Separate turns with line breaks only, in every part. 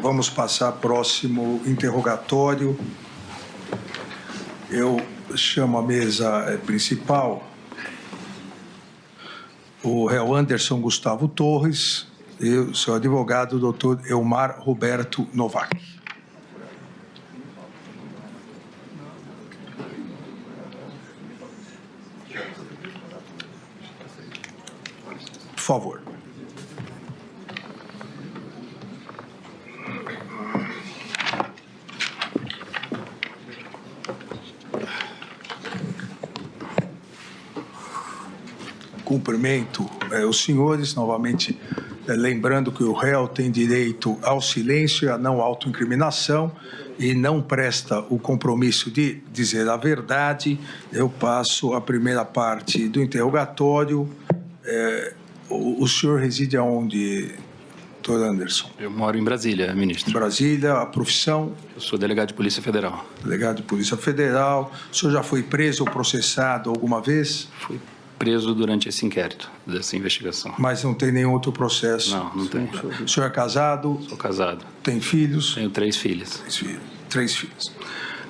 Vamos passar próximo interrogatório. Eu chamo à mesa principal o réu Anderson Gustavo Torres e o seu advogado, doutor Elmar Roberto Novak. Por favor. Cumprimento os senhores, novamente lembrando que o réu tem direito ao silêncio e à não autoincriminação e não presta o compromisso de dizer a verdade. Eu passo a primeira parte do interrogatório. O senhor reside aonde, doutor Anderson?
Eu moro em Brasília, ministro.
Brasília, a profissão?
Eu sou delegado de Polícia Federal.
Delegado de Polícia Federal. O senhor já foi preso ou processado alguma vez?
Fui preso durante esse inquérito, dessa investigação.
Mas não tem nenhum outro processo?
Não tem.
O senhor é casado?
Sou casado.
Tem filhos?
Tenho 3 filhas.
Três filhos.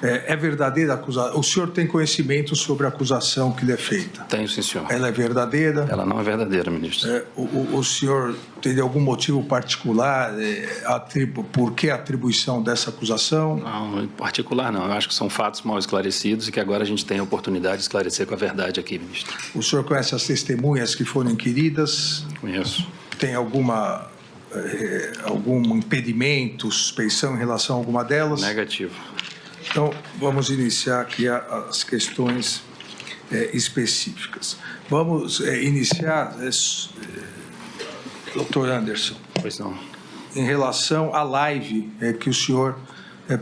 É verdadeira a acusação? O senhor tem conhecimento sobre a acusação que lhe é feita?
Tenho, sim, senhor.
Ela é verdadeira?
Ela não é verdadeira, ministro.
O senhor teria algum motivo particular? Por que a atribuição dessa acusação?
Não, em particular não. Eu acho que são fatos mal esclarecidos e que agora a gente tem a oportunidade de esclarecer com a verdade aqui, ministro.
O senhor conhece as testemunhas que foram inquiridas?
Conheço.
Tem algum impedimento, suspeição em relação a alguma delas?
Negativo.
Então, vamos iniciar aqui as questões específicas. Vamos iniciar, doutor Anderson.
Pois não.
Em relação à live que o senhor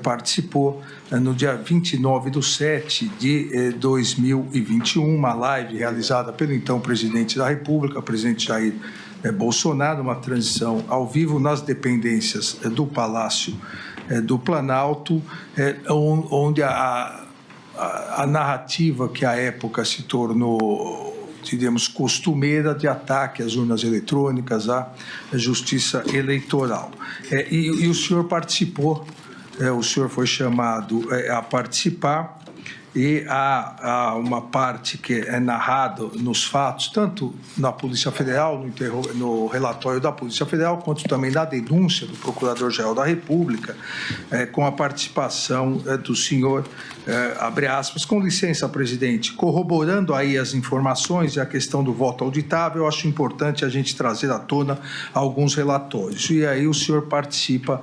participou no dia 29/7/2021, uma live realizada pelo então presidente da República, presidente Jair Bolsonaro, uma transmissão ao vivo nas dependências do Palácio do Planalto, onde a narrativa que à época se tornou, diríamos, costumeira de ataque às urnas eletrônicas, à justiça eleitoral. E o senhor participou, o senhor foi chamado a participar, e há uma parte que é narrada nos fatos, tanto na Polícia Federal, no relatório da Polícia Federal, quanto também na denúncia do Procurador-Geral da República, com a participação do senhor, abre aspas, com licença, presidente, corroborando aí as informações e a questão do voto auditável, eu acho importante a gente trazer à tona alguns relatórios. E aí o senhor participa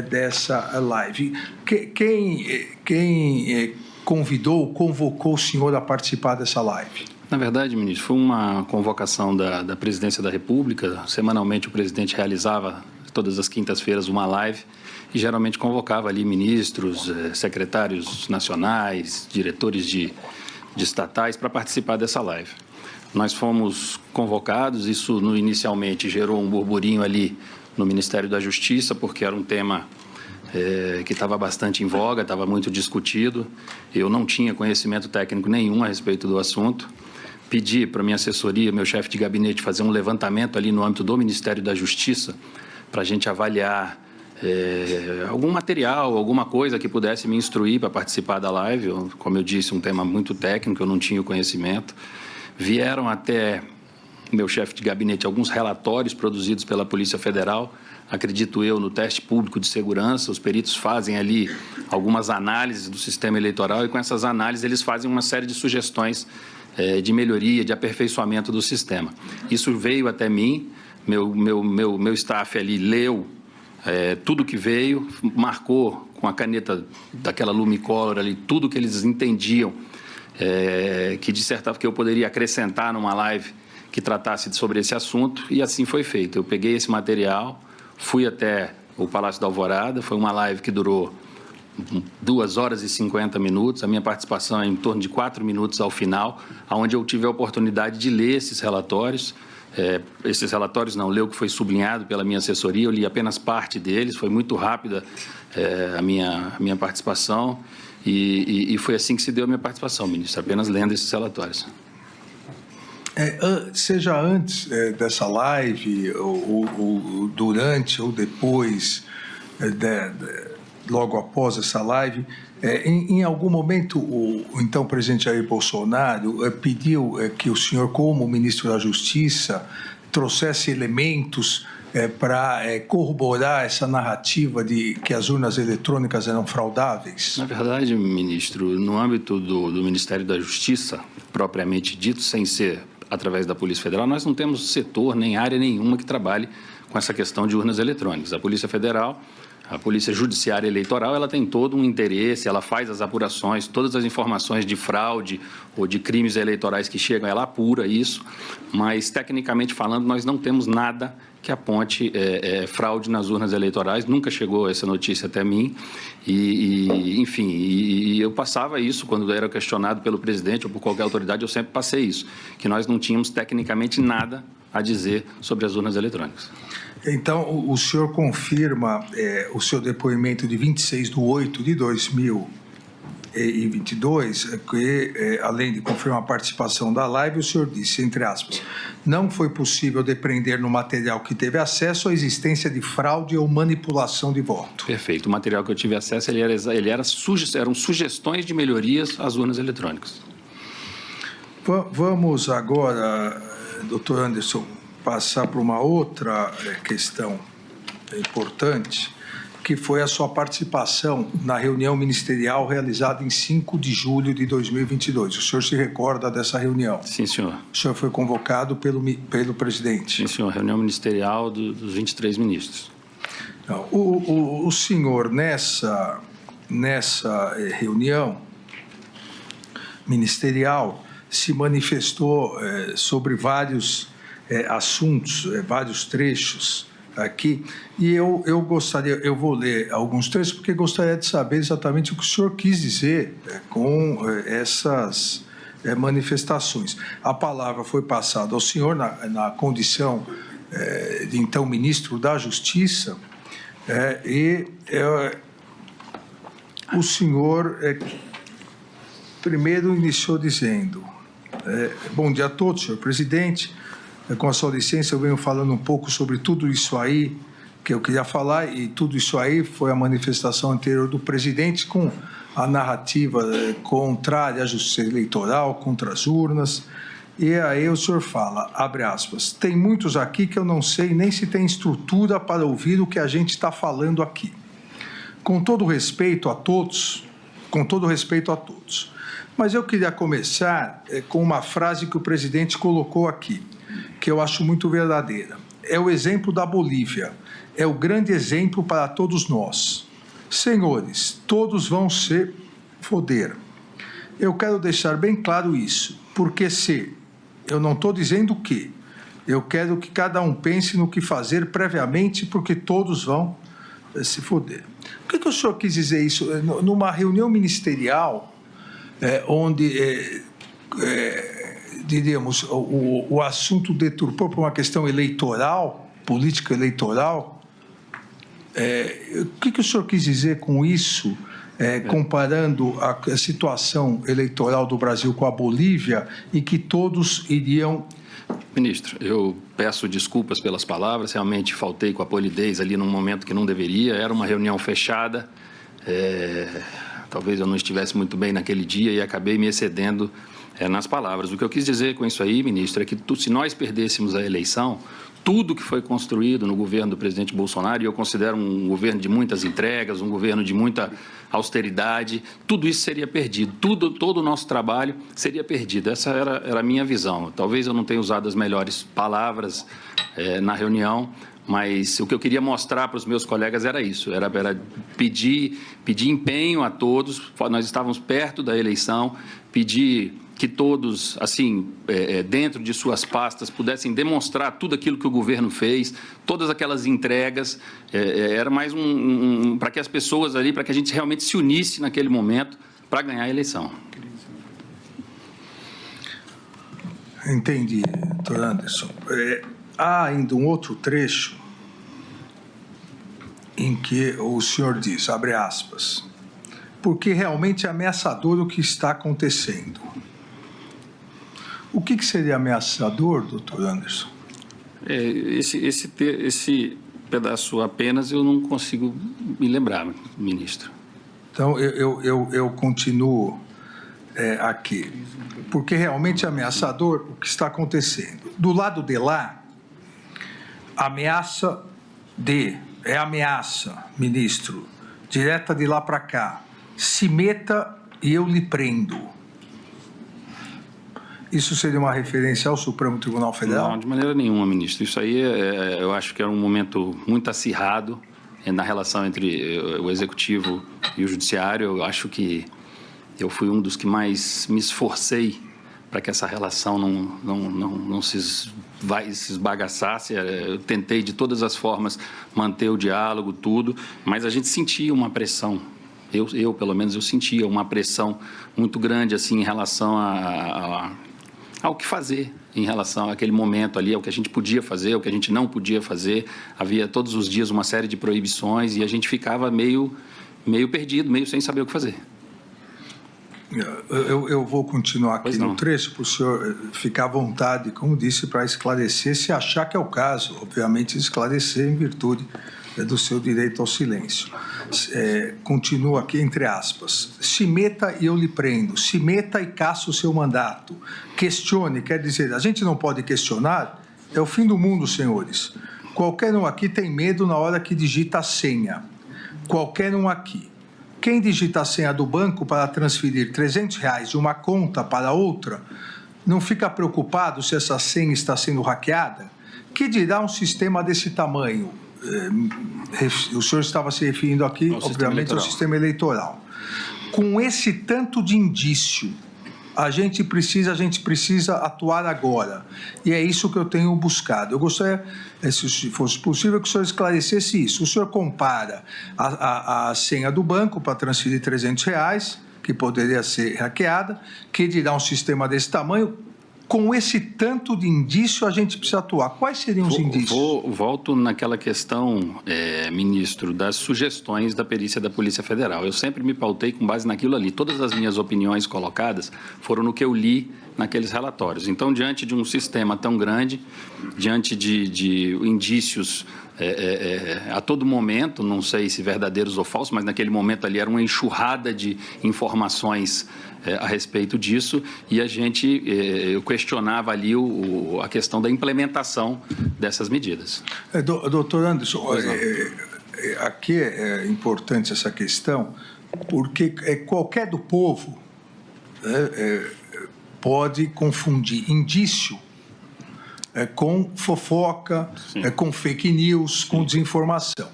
dessa live. Quem convocou o senhor a participar dessa live?
Na verdade, ministro, foi uma convocação da Presidência da República. Semanalmente o presidente realizava, todas as quintas-feiras, uma live e geralmente convocava ali ministros, secretários nacionais, diretores de estatais para participar dessa live. Nós fomos convocados, isso inicialmente gerou um burburinho ali no Ministério da Justiça, porque era um tema que estava bastante em voga, estava muito discutido. Eu não tinha conhecimento técnico nenhum a respeito do assunto. Pedi para a minha assessoria, meu chefe de gabinete, fazer um levantamento ali no âmbito do Ministério da Justiça para a gente avaliar algum material, alguma coisa que pudesse me instruir para participar da live. Como eu disse, um tema muito técnico, eu não tinha o conhecimento. Vieram até meu chefe de gabinete alguns relatórios produzidos pela Polícia Federal, acredito eu, no teste público de segurança. Os peritos fazem ali algumas análises do sistema eleitoral e com essas análises eles fazem uma série de sugestões de melhoria, de aperfeiçoamento do sistema. Isso veio até mim, meu staff ali leu tudo que veio, marcou com a caneta daquela Lumicolor ali tudo que eles entendiam que de certa forma que eu poderia acrescentar numa live que tratasse sobre esse assunto, e assim foi feito. Eu peguei esse material, fui até o Palácio da Alvorada, foi uma live que durou 2 horas e 50 minutos, a minha participação é em torno de 4 minutos ao final, onde eu tive a oportunidade de ler esses relatórios. Ler o que foi sublinhado pela minha assessoria, eu li apenas parte deles, foi muito rápida a minha participação, e foi assim que se deu a minha participação, ministro, apenas lendo esses relatórios.
Seja antes dessa live, ou durante ou depois logo após essa live, em algum momento o então presidente Jair Bolsonaro pediu que o senhor, como ministro da Justiça, trouxesse elementos para corroborar essa narrativa de que as urnas eletrônicas eram fraudáveis?
Na verdade, ministro, no âmbito do Ministério da Justiça, propriamente dito, sem ser através da Polícia Federal, nós não temos setor nem área nenhuma que trabalhe com essa questão de urnas eletrônicas. A Polícia Federal, a Polícia Judiciária Eleitoral, ela tem todo um interesse, ela faz as apurações, todas as informações de fraude ou de crimes eleitorais que chegam, ela apura isso, mas, tecnicamente falando, nós não temos nada que aponte fraude nas urnas eleitorais. Nunca chegou essa notícia até mim enfim, eu passava isso quando era questionado pelo presidente ou por qualquer autoridade, eu sempre passei isso, que nós não tínhamos tecnicamente nada a dizer sobre as urnas eletrônicas.
Então, o senhor confirma o seu depoimento de 26/8/2022, que, além de confirmar a participação da live, o senhor disse, entre aspas, não foi possível depreender no material que teve acesso a existência de fraude ou manipulação de voto.
Perfeito. O material que eu tive acesso, eram sugestões de melhorias às urnas eletrônicas.
Vamos agora, doutor Anderson, passar para uma outra questão importante, que foi a sua participação na reunião ministerial realizada em 5 de julho de 2022. O senhor se recorda dessa reunião?
Sim, senhor.
O senhor foi convocado pelo presidente?
Sim, senhor. Reunião ministerial dos 23 ministros.
O senhor, nessa reunião ministerial, se manifestou sobre vários assuntos, vários trechos aqui, e eu vou ler alguns trechos, porque gostaria de saber exatamente o que o senhor quis dizer com essas manifestações. A palavra foi passada ao senhor na condição de então ministro da Justiça, o senhor primeiro iniciou dizendo: bom dia a todos, senhor presidente. Com a sua licença, eu venho falando um pouco sobre tudo isso aí que eu queria falar, e tudo isso aí foi a manifestação anterior do presidente com a narrativa contrária à justiça eleitoral, contra as urnas. E aí o senhor fala, abre aspas, tem muitos aqui que eu não sei nem se tem estrutura para ouvir o que a gente está falando aqui. Com todo respeito a todos, mas eu queria começar com uma frase que o presidente colocou aqui, que eu acho muito verdadeira. É o exemplo da Bolívia, é o grande exemplo para todos nós. Senhores, todos vão se foder. Eu quero deixar bem claro isso, porque eu não estou dizendo o que, eu quero que cada um pense no que fazer previamente, porque todos vão se foder. Por que o senhor quis dizer isso? Numa reunião ministerial, onde... diríamos, o assunto deturpou por uma questão eleitoral, política eleitoral. O que o senhor quis dizer com isso, comparando a situação eleitoral do Brasil com a Bolívia, e que todos iriam...
Ministro, eu peço desculpas pelas palavras, realmente faltei com a polidez ali num momento que não deveria, era uma reunião fechada, talvez eu não estivesse muito bem naquele dia e acabei me excedendo nas palavras. O que eu quis dizer com isso aí, ministro, é que se nós perdêssemos a eleição, tudo que foi construído no governo do presidente Bolsonaro, e eu considero um governo de muitas entregas, um governo de muita austeridade, tudo isso seria perdido, todo o nosso trabalho seria perdido. Essa era a minha visão. Talvez eu não tenha usado as melhores palavras na reunião, mas o que eu queria mostrar para os meus colegas era isso, era pedir empenho a todos. Nós estávamos perto da eleição, pedir que todos, assim, dentro de suas pastas, pudessem demonstrar tudo aquilo que o governo fez, todas aquelas entregas, era mais para que as pessoas ali, para que a gente realmente se unisse naquele momento para ganhar a eleição.
Entendi, doutor Anderson. Há ainda um outro trecho em que o senhor diz, abre aspas, porque realmente é ameaçador o que está acontecendo. O que seria ameaçador, doutor Anderson?
pedaço apenas eu não consigo me lembrar, ministro.
Então, eu continuo aqui, porque realmente é ameaçador o que está acontecendo. Do lado de lá, ameaça, ministro, direta de lá para cá. Se meta e eu lhe prendo. Isso seria uma referência ao Supremo Tribunal Federal?
Não, de maneira nenhuma, ministro. Isso aí eu acho que era um momento muito acirrado na relação entre o Executivo e o Judiciário. Eu acho que eu fui um dos que mais me esforcei para que essa relação não se esbagaçasse. Eu tentei, de todas as formas, manter o diálogo, tudo, mas a gente sentia uma pressão. Eu pelo menos, eu sentia uma pressão muito grande assim, em relação ao que fazer, em relação àquele momento ali, ao que a gente podia fazer, ao que a gente não podia fazer. Havia todos os dias uma série de proibições e a gente ficava meio perdido, meio sem saber o que fazer.
Eu vou continuar aqui no trecho para o senhor ficar à vontade, como disse, para esclarecer, se achar que é o caso, obviamente esclarecer em virtude do seu direito ao silêncio. Continua aqui, entre aspas, se meta e eu lhe prendo, se meta e caça o seu mandato, questione, quer dizer, a gente não pode questionar, é o fim do mundo, senhores. Qualquer um aqui tem medo na hora que digita a senha, qualquer um aqui. Quem digita a senha do banco para transferir R$300 de uma conta para outra, não fica preocupado se essa senha está sendo hackeada? Que dirá um sistema desse tamanho? O senhor estava se referindo aqui, obviamente, ao sistema eleitoral. Com esse tanto de indício, a gente precisa atuar agora. E é isso que eu tenho buscado. Eu gostaria, se fosse possível, que o senhor esclarecesse isso. O senhor compara a senha do banco para transferir R$300, que poderia ser hackeada, que dirá um sistema desse tamanho. Com esse tanto de indício, a gente precisa atuar. Quais seriam os indícios?
Volto naquela questão, ministro, das sugestões da perícia da Polícia Federal. Eu sempre me pautei com base naquilo ali. Todas as minhas opiniões colocadas foram no que eu li naqueles relatórios. Então, diante de um sistema tão grande, diante de indícios a todo momento, não sei se verdadeiros ou falsos, mas naquele momento ali era uma enxurrada de informações a respeito disso, e eu questionava ali a questão da implementação dessas medidas.
Doutor Anderson, aqui é importante essa questão, porque qualquer do povo pode confundir indício com fofoca, com fake news, com desinformação.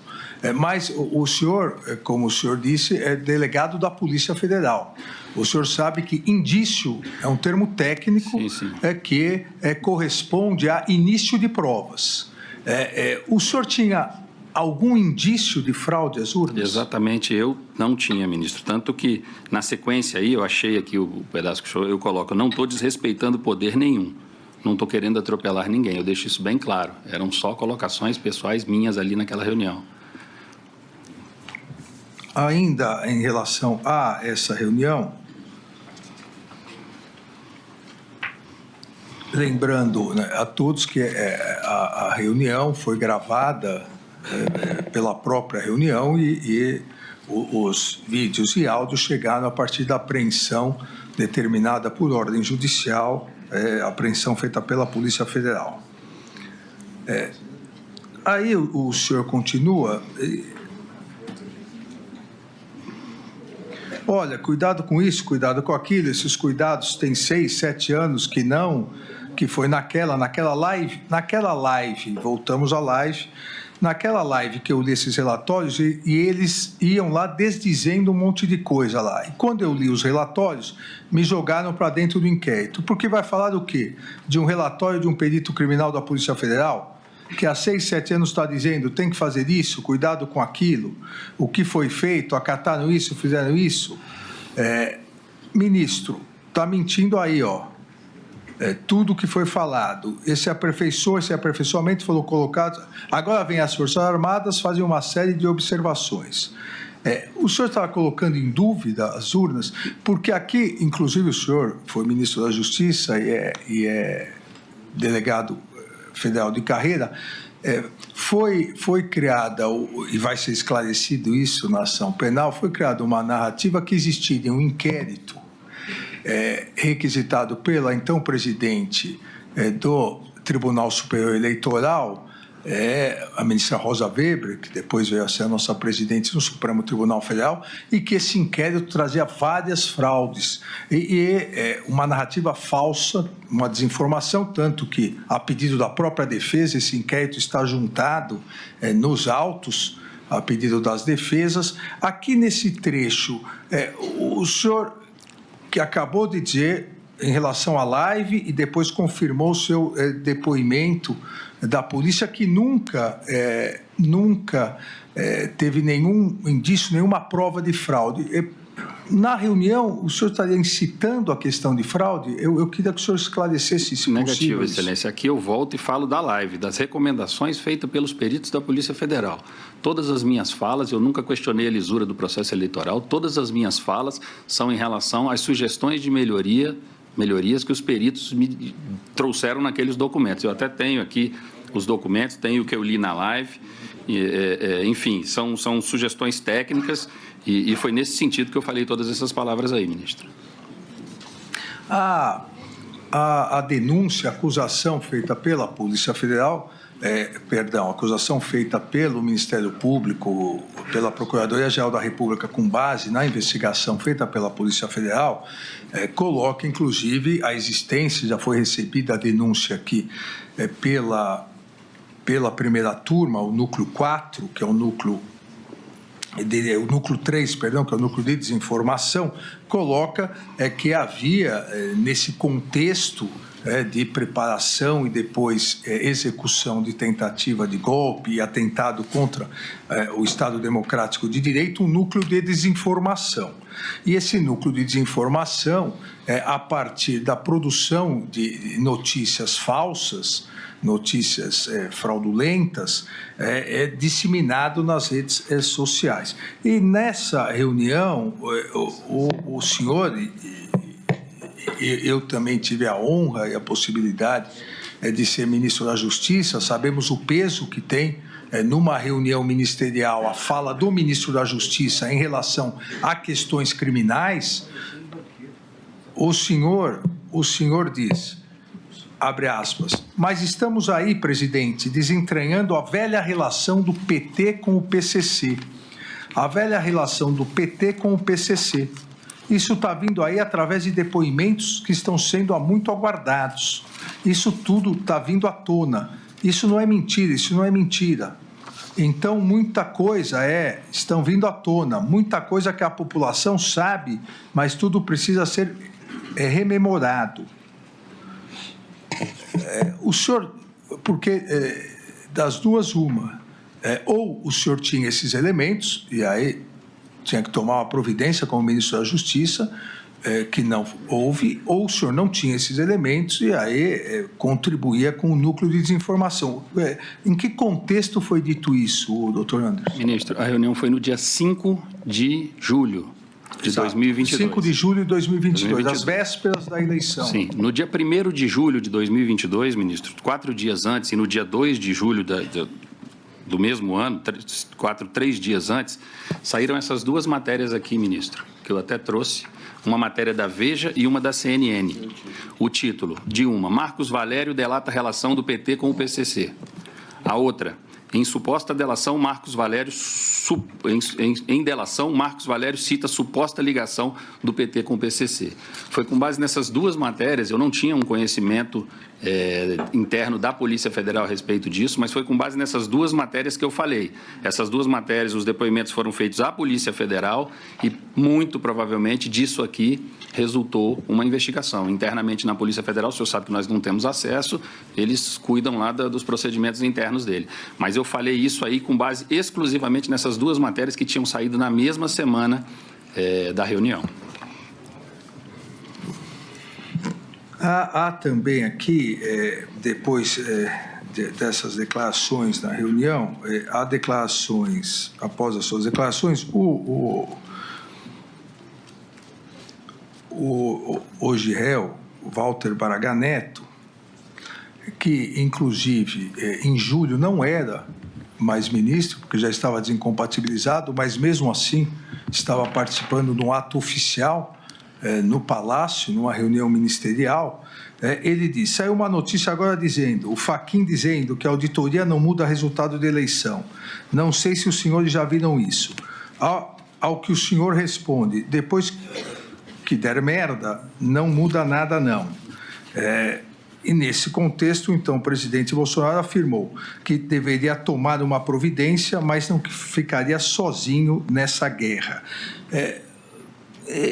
Mas o senhor, como o senhor disse, é delegado da Polícia Federal. O senhor sabe que indício é um termo técnico que corresponde a início de provas. O senhor tinha algum indício de fraude às urnas?
Exatamente, eu não tinha, ministro. Tanto que, na sequência aí, eu achei aqui o pedaço que eu coloco, eu não estou desrespeitando poder nenhum. Não estou querendo atropelar ninguém, eu deixo isso bem claro. Eram só colocações pessoais minhas ali naquela reunião.
Ainda em relação a essa reunião, lembrando, né, a todos que a reunião foi gravada pela própria reunião e os vídeos e áudios chegaram a partir da apreensão determinada por ordem judicial, apreensão feita pela Polícia Federal. Aí o senhor continua. Olha, cuidado com isso, cuidado com aquilo, esses cuidados têm 6, 7 anos que foi naquela live, voltamos à live, naquela live que eu li esses relatórios e eles iam lá desdizendo um monte de coisa lá. E quando eu li os relatórios, me jogaram para dentro do inquérito. Porque vai falar do quê? De um relatório de um perito criminal da Polícia Federal? Que há 6, 7 anos está dizendo tem que fazer isso, cuidado com aquilo, o que foi feito, acataram isso, fizeram isso. Ministro, está mentindo aí, ó. Tudo que foi falado, esse aperfeiçoamento foi colocado. Agora vem as Forças Armadas fazer uma série de observações. O senhor estava colocando em dúvida as urnas, porque aqui, inclusive, o senhor foi ministro da Justiça e é delegado federal de carreira, Foi criada, e vai ser esclarecido isso na ação penal, foi criada uma narrativa que existiria um inquérito requisitado pela então presidente do Tribunal Superior Eleitoral, a ministra Rosa Weber, que depois veio a ser a nossa presidente no Supremo Tribunal Federal, e que esse inquérito trazia várias fraudes uma narrativa falsa, uma desinformação, tanto que, a pedido da própria defesa, esse inquérito está juntado nos autos, a pedido das defesas. Aqui nesse trecho, o senhor que acabou de dizer em relação à live e depois confirmou o seu depoimento da polícia que nunca teve nenhum indício, nenhuma prova de fraude. Na reunião, o senhor estaria incitando a questão de fraude? Eu queria que o senhor esclarecesse isso.
Negativo, Excelência. Aqui eu volto e falo da live, das recomendações feitas pelos peritos da Polícia Federal. Todas as minhas falas, eu nunca questionei a lisura do processo eleitoral, todas as minhas falas são em relação às sugestões de melhorias que os peritos me trouxeram naqueles documentos. Eu até tenho aqui os documentos, tenho o que eu li na live, enfim, são sugestões técnicas e foi nesse sentido que eu falei todas essas palavras aí, ministro.
A denúncia, a acusação feita pela Polícia Federal, a acusação feita pelo Ministério Público, pela Procuradoria-Geral da República, com base na investigação feita pela Polícia Federal, coloca, inclusive, a existência, já foi recebida a denúncia aqui pela primeira turma, o núcleo 4, que é o núcleo 3, perdão, que é o núcleo de desinformação, coloca que havia, nesse contexto de preparação e depois execução de tentativa de golpe e atentado contra o Estado Democrático de Direito, um núcleo de desinformação. E esse núcleo de desinformação, a partir da produção de notícias falsas, notícias fraudulentas, é disseminado nas redes sociais. E nessa reunião, o senhor, eu também tive a honra e a possibilidade de ser ministro da Justiça, sabemos o peso que tem numa reunião ministerial a fala do ministro da Justiça em relação a questões criminais. O senhor diz, abre aspas, mas estamos aí, presidente, desentranhando a velha relação do PT com o PCC. A velha relação do PT com o PCC. Isso está vindo aí através de depoimentos que estão sendo há muito aguardados. Isso tudo está vindo à tona. Isso não é mentira. Então, muita coisa estão vindo à tona, muita coisa que a população sabe, mas tudo precisa ser rememorado. O senhor, porque das duas uma, ou o senhor tinha esses elementos, e aí tinha que tomar uma providência como ministro da Justiça, que não houve, ou o senhor não tinha esses elementos e aí contribuía com o núcleo de desinformação. Em que contexto foi dito isso, doutor Anderson?
Ministro, a reunião foi no dia 5 de julho de 2022.
5 de julho de 2022, às vésperas da eleição.
Sim, no dia 1º de julho de 2022, ministro, 4 dias antes, e no dia 2 de julho do mesmo ano, 3 dias antes, saíram essas duas matérias aqui, ministro, que eu até trouxe, uma matéria da Veja e uma da CNN. O título de uma, Marcos Valério delata a relação do PT com o PCC. A outra, em suposta delação, Marcos Valério em delação, Marcos Valério cita suposta ligação do PT com o PCC. Foi com base nessas duas matérias, eu não tinha um conhecimento interno da Polícia Federal a respeito disso, mas foi com base nessas duas matérias que eu falei. Essas duas matérias, os depoimentos foram feitos à Polícia Federal e, muito provavelmente, disso aqui resultou uma investigação. Internamente na Polícia Federal, o senhor sabe que nós não temos acesso, eles cuidam lá dos procedimentos internos dele. Mas eu falei isso aí com base exclusivamente nessas duas matérias que tinham saído na mesma semana da reunião.
Há também aqui, depois dessas declarações na reunião, há declarações, após as suas declarações, hoje réu, Walter Braga Neto, que, inclusive, em julho não era mais ministro, porque já estava desincompatibilizado, mas mesmo assim estava participando de um ato oficial no Palácio, numa reunião ministerial. Ele disse, saiu uma notícia agora dizendo, o Fachin dizendo que a auditoria não muda resultado da eleição. Não sei se os senhores já viram isso. Ao que o senhor responde, depois que der merda, não muda nada não. E nesse contexto, então, o presidente Bolsonaro afirmou que deveria tomar uma providência, mas não que ficaria sozinho nessa guerra.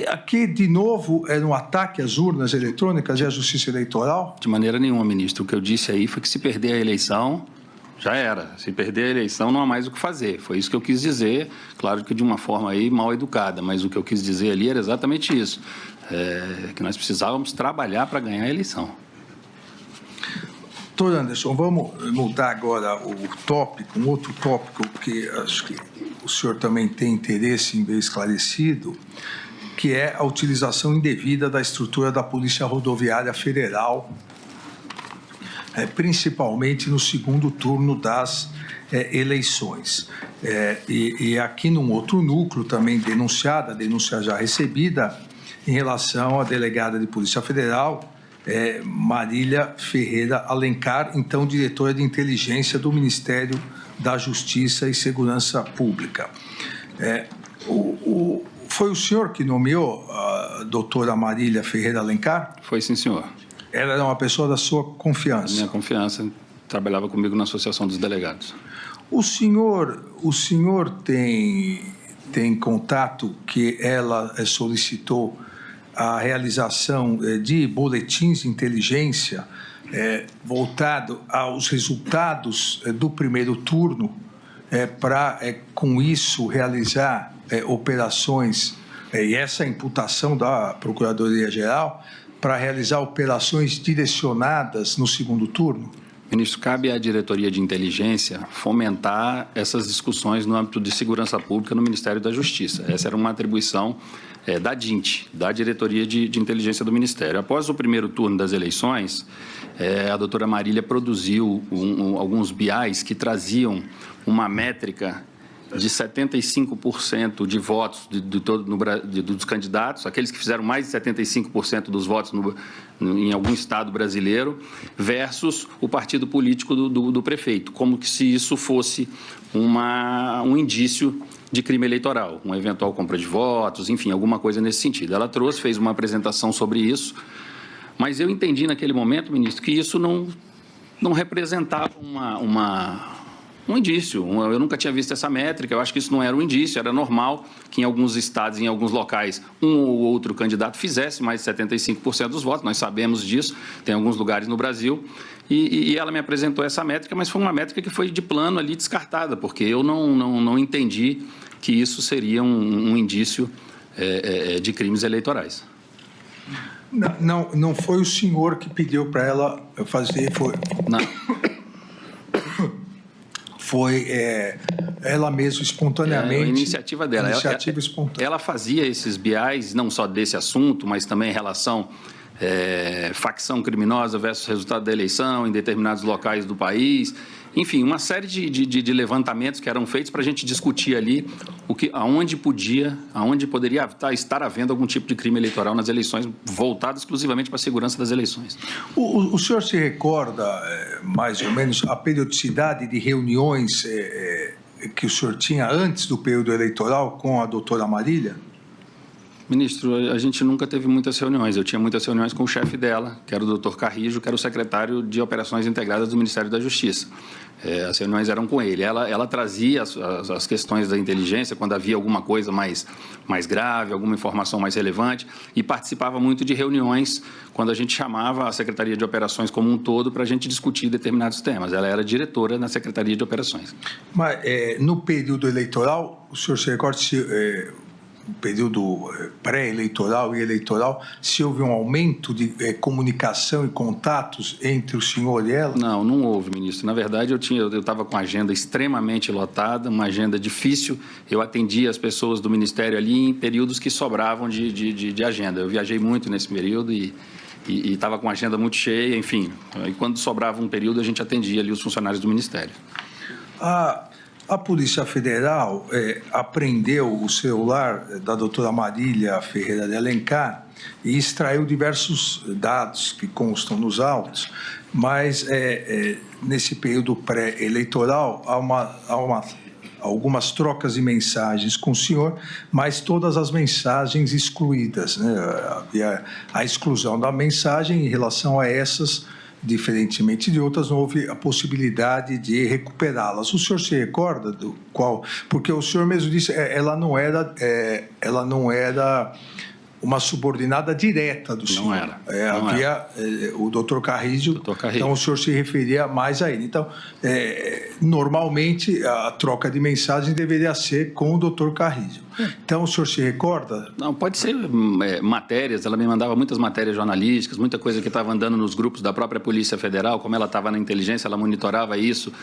Aqui, de novo, era um ataque às urnas eletrônicas e à justiça eleitoral?
De maneira nenhuma, ministro. O que eu disse aí foi que se perder a eleição, já era. Se perder a eleição, não há mais o que fazer. Foi isso que eu quis dizer, claro que de uma forma aí mal educada, mas o que eu quis dizer ali era exatamente isso, que nós precisávamos trabalhar para ganhar a eleição.
Doutor Anderson, vamos mudar agora o tópico, um outro tópico que acho que o senhor também tem interesse em ver esclarecido, que é a utilização indevida da estrutura da Polícia Rodoviária Federal, principalmente no segundo turno das eleições. E aqui num outro núcleo também denunciada, a denúncia já recebida, em relação à delegada de Polícia Federal, Marília Ferreira Alencar, então diretora de inteligência do Ministério da Justiça e Segurança Pública. Foi o senhor que nomeou a doutora Marília Ferreira Alencar?
Foi sim, senhor.
Ela era uma pessoa da sua confiança?
Minha confiança, trabalhava comigo na Associação dos Delegados.
O senhor tem contato que ela solicitou a realização de boletins de inteligência voltado aos resultados do primeiro turno para, com isso, realizar operações, e essa imputação da Procuradoria-Geral, para realizar operações direcionadas no segundo turno?
Ministro, cabe à diretoria de inteligência fomentar essas discussões no âmbito de segurança pública no Ministério da Justiça. Essa era uma atribuição da DINT, da diretoria de inteligência do Ministério. Após o primeiro turno das eleições, a doutora Marília produziu alguns BIs que traziam uma métrica de 75% de votos dos candidatos, aqueles que fizeram mais de 75% dos votos em algum estado brasileiro, versus o partido político do prefeito, como que se isso fosse um indício de crime eleitoral, uma eventual compra de votos, enfim, alguma coisa nesse sentido. Ela fez uma apresentação sobre isso, mas eu entendi naquele momento, ministro, que isso não representava um indício. Eu nunca tinha visto essa métrica, eu acho que isso não era um indício, era normal que em alguns estados, em alguns locais, um ou outro candidato fizesse mais de 75% dos votos, nós sabemos disso, tem alguns lugares no Brasil, e ela me apresentou essa métrica, mas foi uma métrica que foi de plano ali descartada, porque eu não entendi que isso seria um indício de crimes eleitorais.
Não foi o senhor que pediu para ela fazer, foi...
Não.
Foi ela mesma, espontaneamente.
A iniciativa dela.
Iniciativa espontânea.
Ela fazia esses BIs, não só desse assunto, mas também em relação facção criminosa versus resultado da eleição em determinados locais do país. Enfim, uma série de levantamentos que eram feitos para a gente discutir ali aonde poderia estar havendo algum tipo de crime eleitoral nas eleições, voltado exclusivamente para a segurança das eleições.
O senhor se recorda, mais ou menos, a periodicidade de reuniões que o senhor tinha antes do período eleitoral com a doutora Marília?
Ministro, a gente nunca teve muitas reuniões. Eu tinha muitas reuniões com o chefe dela, que era o doutor Carrijo, que era o secretário de Operações Integradas do Ministério da Justiça. As reuniões eram com ele. Ela trazia as questões da inteligência quando havia alguma coisa mais grave, alguma informação mais relevante, e participava muito de reuniões quando a gente chamava a Secretaria de Operações como um todo para a gente discutir determinados temas. Ela era diretora na Secretaria de Operações.
Mas no período eleitoral, o senhor se recorda se... no período pré-eleitoral e eleitoral, se houve um aumento de comunicação e contatos entre o senhor e ela?
Não houve, ministro. Na verdade, eu estava com a agenda extremamente lotada, uma agenda difícil. Eu atendia as pessoas do Ministério ali em períodos que sobravam de agenda. Eu viajei muito nesse período e e estava com a agenda muito cheia, enfim. E quando sobrava um período, a gente atendia ali os funcionários do Ministério.
A Polícia Federal apreendeu o celular da doutora Marília Ferreira de Alencar e extraiu diversos dados que constam nos autos, mas nesse período pré-eleitoral há algumas trocas de mensagens com o senhor, mas todas as mensagens excluídas, né? Havia a exclusão da mensagem em relação a essas, diferentemente de outras, não houve a possibilidade de recuperá-las. O senhor se recorda do qual? Porque o senhor mesmo disse, ela não era uma subordinada direta do senhor.
Não era.
Havia o doutor Carrígio, então o senhor se referia mais a ele. Então, normalmente, a troca de mensagens deveria ser com o doutor Carrígio. Então, o senhor se recorda?
Não, pode ser matérias, ela me mandava muitas matérias jornalísticas, muita coisa que estava andando nos grupos da própria Polícia Federal, como ela estava na inteligência, ela monitorava isso,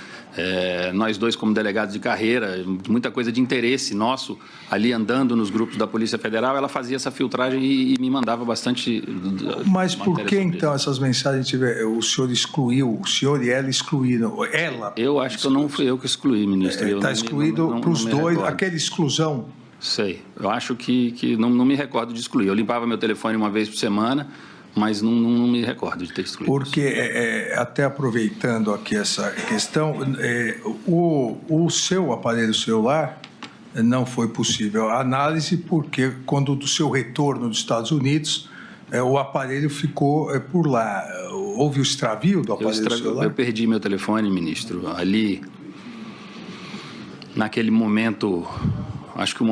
nós dois como delegados de carreira, muita coisa de interesse nosso ali andando nos grupos da Polícia Federal, ela fazia essa filtragem e me mandava bastante.
Mas por que então essas mensagens o senhor excluiu, o senhor e ela excluíram? Ela?
Eu acho que não fui eu que excluí, ministro.
Está excluído para os dois, aquela exclusão.
Sei, eu acho que não me recordo de excluir. Eu limpava meu telefone uma vez por semana, mas não me recordo de ter excluído.
Porque, até aproveitando aqui essa questão, o seu aparelho celular não foi possível a análise, porque quando do seu retorno dos Estados Unidos, o aparelho ficou por lá. Houve o extravio do aparelho celular?
Eu perdi meu telefone, ministro, ali, naquele momento. Acho que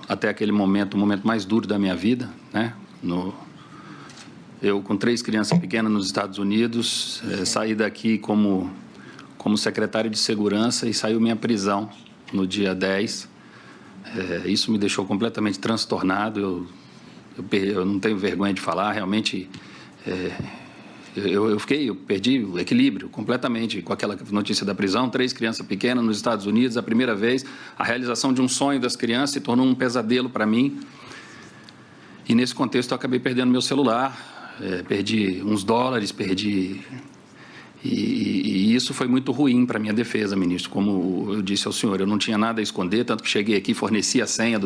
até aquele momento, o momento mais duro da minha vida, né? Eu, com 3 crianças pequenas nos Estados Unidos, saí daqui como secretário de segurança e saiu minha prisão no dia 10. Isso me deixou completamente transtornado. Eu não tenho vergonha de falar, realmente. Eu perdi o equilíbrio completamente com aquela notícia da prisão, 3 crianças pequenas nos Estados Unidos, a primeira vez, a realização de um sonho das crianças se tornou um pesadelo para mim. E nesse contexto eu acabei perdendo meu celular, perdi uns dólares, e isso foi muito ruim para a minha defesa, ministro. Como eu disse ao senhor, eu não tinha nada a esconder, tanto que cheguei aqui e forneci a senha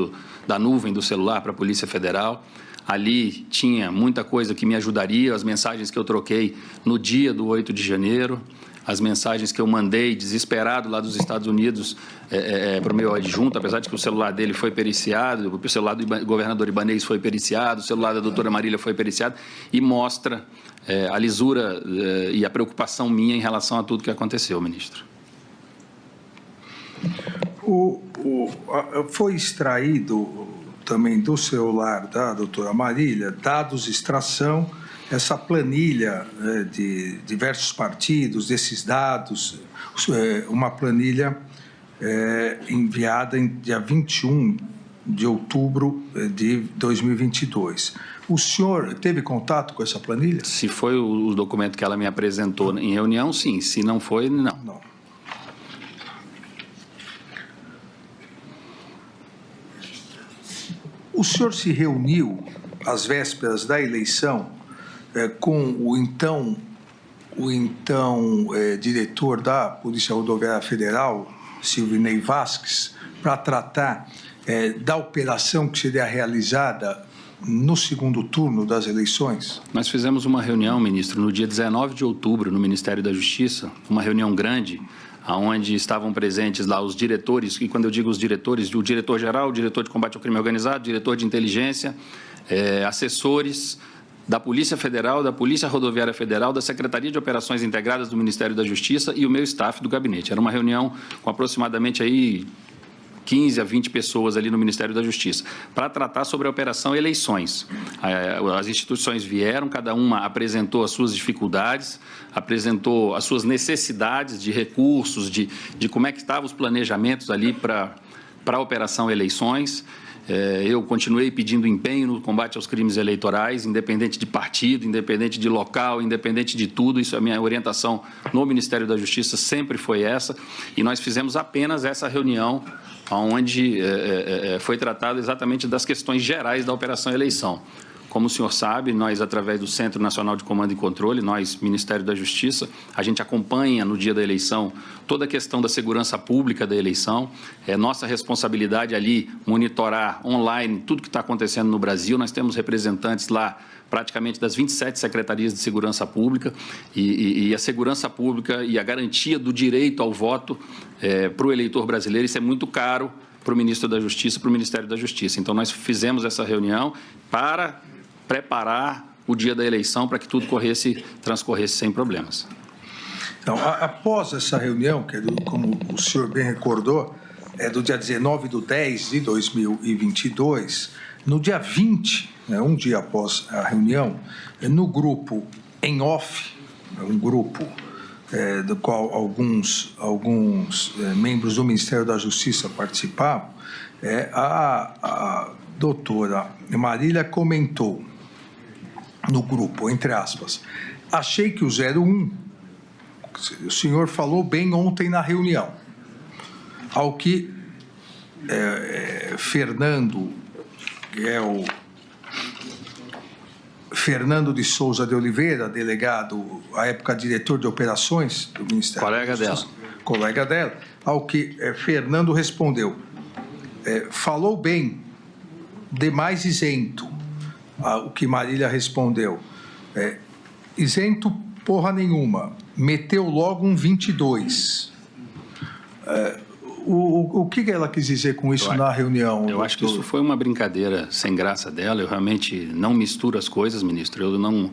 da nuvem do celular para a Polícia Federal. Ali tinha muita coisa que me ajudaria, as mensagens que eu troquei no dia do 8 de janeiro, as mensagens que eu mandei desesperado lá dos Estados Unidos para o meu adjunto, apesar de que o celular dele foi periciado, o celular do governador Ibanez foi periciado, o celular da doutora Marília foi periciado, e mostra a lisura e a preocupação minha em relação a tudo que aconteceu, ministro.
Foi extraído também do celular da doutora Marília, dados de extração, essa planilha de diversos partidos, desses dados, uma planilha enviada em dia 21 de outubro de 2022. O senhor teve contato com essa planilha?
Se foi o documento que ela me apresentou em reunião, sim. Se não foi, não.
Não. O senhor se reuniu às vésperas da eleição com o então diretor da Polícia Rodoviária Federal, Silvinei Vasques, para tratar da operação que seria realizada no segundo turno das eleições?
Nós fizemos uma reunião, ministro, no dia 19 de outubro, no Ministério da Justiça, uma reunião grande, onde estavam presentes lá os diretores, e quando eu digo os diretores, o diretor-geral, o diretor de combate ao crime organizado, o diretor de inteligência, assessores da Polícia Federal, da Polícia Rodoviária Federal, da Secretaria de Operações Integradas do Ministério da Justiça e o meu staff do gabinete. Era uma reunião com aproximadamente aí 15 a 20 pessoas ali no Ministério da Justiça, para tratar sobre a operação eleições. As instituições vieram, cada uma apresentou as suas dificuldades, apresentou as suas necessidades de recursos, de como é que estavam os planejamentos ali para a operação eleições. Eu continuei pedindo empenho no combate aos crimes eleitorais, independente de partido, independente de local, independente de tudo. Isso, a minha orientação no Ministério da Justiça sempre foi essa. E nós fizemos apenas essa reunião, onde foi tratado exatamente das questões gerais da operação eleição. Como o senhor sabe, nós, através do Centro Nacional de Comando e Controle, nós, Ministério da Justiça, a gente acompanha no dia da eleição toda a questão da segurança pública da eleição. É nossa responsabilidade ali monitorar online tudo que está acontecendo no Brasil. Nós temos representantes lá praticamente das 27 secretarias de segurança pública e a segurança pública e a garantia do direito ao voto para o eleitor brasileiro, isso é muito caro para o ministro da Justiça, para o Ministério da Justiça. Então, nós fizemos essa reunião para preparar o dia da eleição para que tudo transcorresse sem problemas.
Então, após essa reunião, que como o senhor bem recordou, é do dia 19/10/2022, no dia 20, um dia após a reunião, no grupo em off, um grupo do qual alguns membros do Ministério da Justiça participavam, a doutora Marília comentou no grupo, entre aspas, achei que o 01, o senhor falou bem ontem na reunião, ao que Fernando de Souza de Oliveira, delegado, à época diretor de operações do Ministério da Justiça, colega dela, ao que Fernando respondeu, falou bem, demais isento. O que Marília respondeu, isento porra nenhuma, meteu logo um 22. O que ela quis dizer com isso na reunião?
Eu acho que isso foi uma brincadeira sem graça dela. Eu realmente não misturo as coisas, ministro. Eu não...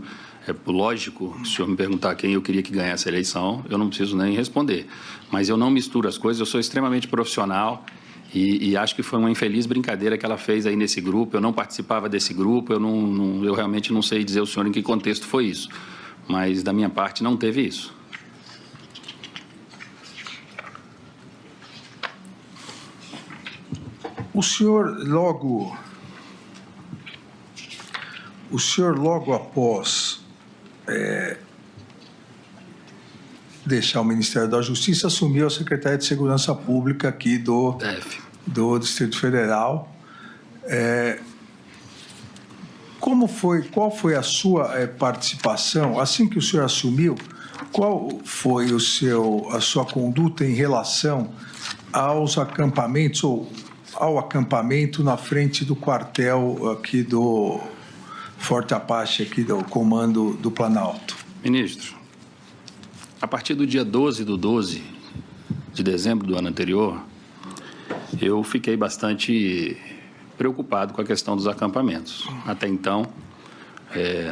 É lógico, se o senhor me perguntar quem eu queria que ganhasse a eleição, eu não preciso nem responder. Mas eu não misturo as coisas, eu sou extremamente profissional e acho que foi uma infeliz brincadeira que ela fez aí nesse grupo. Eu não participava desse grupo, eu realmente não sei dizer ao senhor em que contexto foi isso. Mas, da minha parte, não teve isso.
O senhor logo após deixar o Ministério da Justiça, assumiu a Secretaria de Segurança Pública aqui do Distrito Federal. Qual foi a sua participação, assim que o senhor assumiu, qual foi a sua conduta em relação aos acampamentos, ou ao acampamento na frente do quartel aqui do Forte Apache, aqui do Comando do Planalto?
Ministro, a partir do dia 12 de dezembro do ano anterior, eu fiquei bastante preocupado com a questão dos acampamentos. Até então,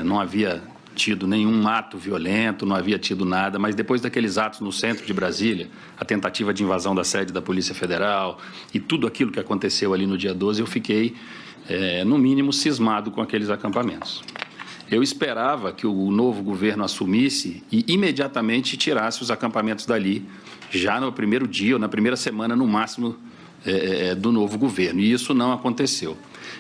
não havia tido nenhum ato violento, não havia tido nada, mas depois daqueles atos no centro de Brasília, a tentativa de invasão da sede da Polícia Federal e tudo aquilo que aconteceu ali no dia 12, eu fiquei, no mínimo, cismado com aqueles acampamentos. Eu esperava que o novo governo assumisse e imediatamente tirasse os acampamentos dali, já no primeiro dia ou na primeira semana, no máximo, do novo governo. E isso não aconteceu.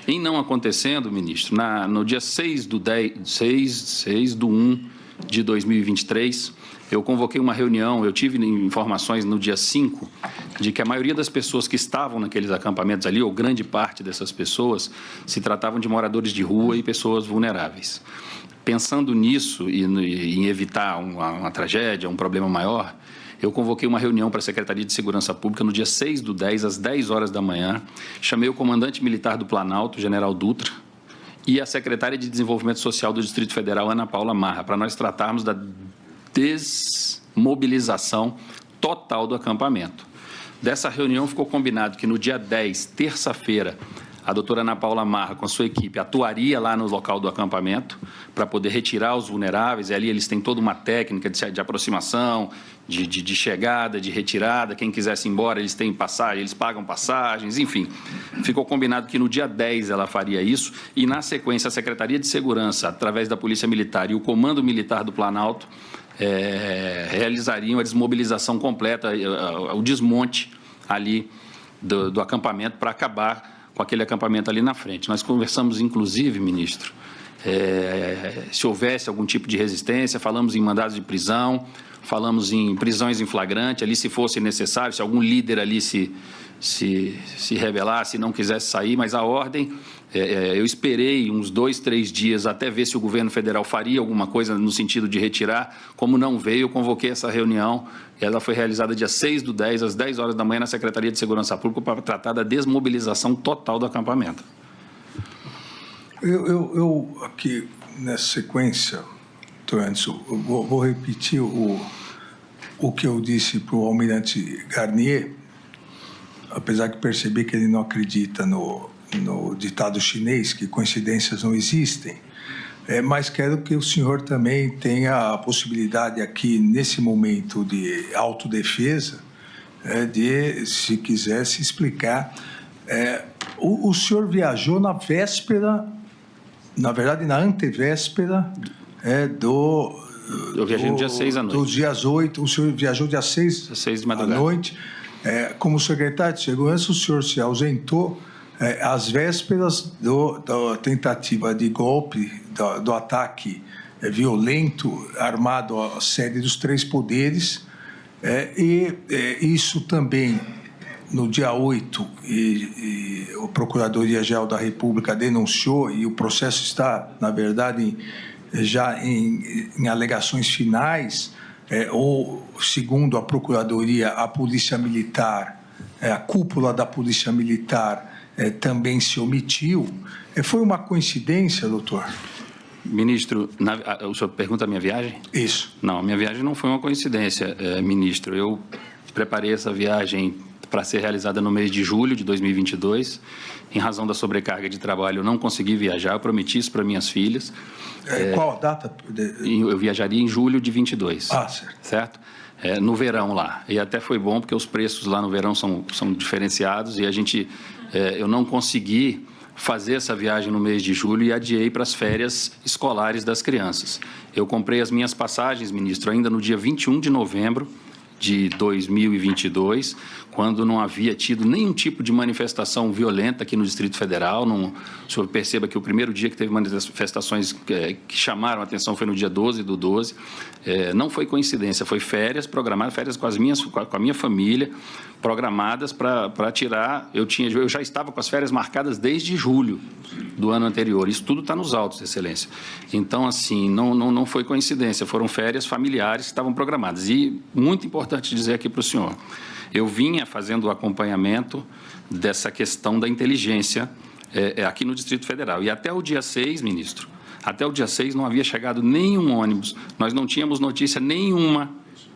Em não acontecendo, ministro, no dia 6/1 de 2023, eu convoquei uma reunião, eu tive informações no dia 5 de que a maioria das pessoas que estavam naqueles acampamentos ali, ou grande parte dessas pessoas, se tratavam de moradores de rua e pessoas vulneráveis. Pensando nisso e em evitar uma tragédia, um problema maior, eu convoquei uma reunião para a Secretaria de Segurança Pública no dia 6/10, às 10 horas da manhã. Chamei o comandante militar do Planalto, general Dutra, e a secretária de Desenvolvimento Social do Distrito Federal, Ana Paula Marra, para nós tratarmos da desmobilização total do acampamento. Dessa reunião ficou combinado que no dia 10, terça-feira, a doutora Ana Paula Marra, com a sua equipe, atuaria lá no local do acampamento para poder retirar os vulneráveis. E ali eles têm toda uma técnica de aproximação, de chegada, de retirada. Quem quisesse ir embora, eles têm passagem, eles pagam passagens, enfim. Ficou combinado que no dia 10 ela faria isso e, na sequência, a Secretaria de Segurança, através da Polícia Militar e o Comando Militar do Planalto, realizariam a desmobilização completa, o desmonte ali do acampamento para acabar com aquele acampamento ali na frente. Nós conversamos, inclusive, ministro, se houvesse algum tipo de resistência, falamos em mandados de prisão, falamos em prisões em flagrante, ali se fosse necessário, se algum líder ali se rebelasse, não quisesse sair, mas a ordem, eu esperei uns 2, 3 dias até ver se o governo federal faria alguma coisa no sentido de retirar. Como não veio, eu convoquei essa reunião, ela foi realizada dia 6/10, às 10 horas da manhã, na Secretaria de Segurança Pública, para tratar da desmobilização total do acampamento.
Eu aqui, nessa sequência, doutor Anderson, eu vou repetir o que eu disse para o almirante Garnier, apesar que percebi que ele não acredita no ditado chinês, que coincidências não existem, mas quero que o senhor também tenha a possibilidade aqui, nesse momento de autodefesa, de, se quiser, se explicar. O senhor viajou na véspera, na verdade, na antevéspera
Eu viajei no dia 6 à noite.
Dos dias 8, o senhor viajou dia 6
de madrugada.
à noite. Como secretário de Segurança, o senhor se ausentou às vésperas da tentativa de golpe, do ataque violento armado à sede dos 3 poderes, e isso também, no dia 8, a Procuradoria-Geral da República denunciou, e o processo está, na verdade, já em alegações finais, ou, segundo a Procuradoria, a Polícia Militar, a cúpula da Polícia Militar também se omitiu. Foi uma coincidência, doutor?
Ministro, o senhor pergunta a minha viagem?
Isso.
Não, a minha viagem não foi uma coincidência, ministro. Eu preparei essa viagem para ser realizada no mês de julho de 2022. Em razão da sobrecarga de trabalho, eu não consegui viajar. Eu prometi isso para minhas filhas.
Qual a data?
Eu viajaria em julho de 22.
Ah, certo.
Certo? No verão lá. E até foi bom, porque os preços lá no verão são diferenciados e eu não consegui fazer essa viagem no mês de julho e adiei para as férias escolares das crianças. Eu comprei as minhas passagens, ministro, ainda no dia 21 de novembro de 2022, quando não havia tido nenhum tipo de manifestação violenta aqui no Distrito Federal. O senhor perceba que o primeiro dia que teve manifestações que chamaram a atenção foi no dia 12/12. Não foi coincidência, foi férias programadas, férias com a minha família, programadas para tirar. Eu já estava com as férias marcadas desde julho do ano anterior. Isso tudo está nos autos, Excelência. Então, assim, não foi coincidência, foram férias familiares que estavam programadas. E, muito importante dizer aqui para o senhor, eu vinha fazendo o acompanhamento dessa questão da inteligência aqui no Distrito Federal. E até o dia 6, ministro, até o dia 6 não havia chegado nenhum ônibus, nós não tínhamos notícia nenhuma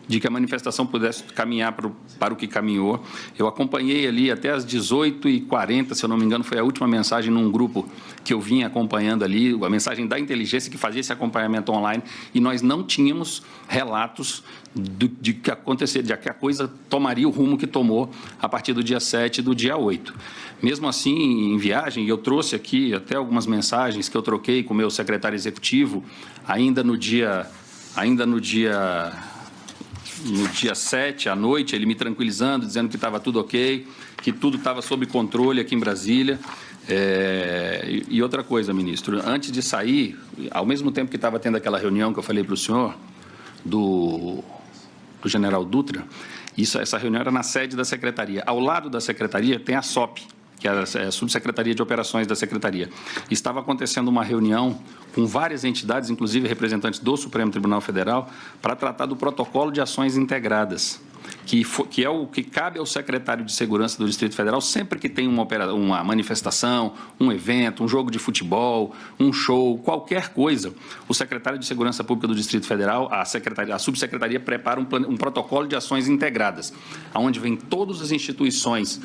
de que a manifestação pudesse caminhar para o que caminhou. Eu acompanhei ali até às 18h40, se eu não me engano, foi a última mensagem num grupo que eu vinha acompanhando ali, a mensagem da inteligência que fazia esse acompanhamento online, e nós não tínhamos relatos de que a coisa tomaria o rumo que tomou a partir do dia 7 e do dia 8. Mesmo assim, em viagem, eu trouxe aqui até algumas mensagens que eu troquei com o meu secretário executivo, ainda no dia 7 à noite, ele me tranquilizando, dizendo que estava tudo ok, que tudo estava sob controle aqui em Brasília. E outra coisa, ministro, antes de sair, ao mesmo tempo que estava tendo aquela reunião que eu falei para o senhor, do general Dutra, essa reunião era na sede da Secretaria. Ao lado da Secretaria tem a SOP, que é a Subsecretaria de Operações da Secretaria. Estava acontecendo uma reunião com várias entidades, inclusive representantes do Supremo Tribunal Federal, para tratar do protocolo de ações integradas, que é o que cabe ao secretário de Segurança do Distrito Federal sempre que tem uma manifestação, um evento, um jogo de futebol, um show, qualquer coisa. O secretário de Segurança Pública do Distrito Federal, a subsecretaria prepara um protocolo de ações integradas, onde vem todas as instituições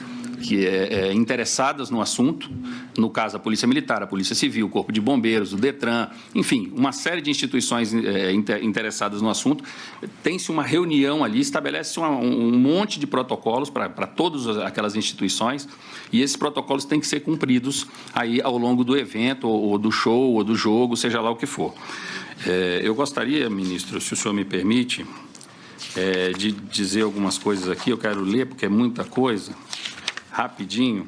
interessadas no assunto, no caso a Polícia Militar, a Polícia Civil, o Corpo de Bombeiros, o DETRAN, enfim, uma série de instituições interessadas no assunto. Tem-se uma reunião ali, estabelece um monte de protocolos para todas aquelas instituições, e esses protocolos têm que ser cumpridos aí ao longo do evento, ou do show, ou do jogo, seja lá o que for. Eu gostaria, ministro, se o senhor me permite, de dizer algumas coisas aqui. Eu quero ler, porque é muita coisa, rapidinho,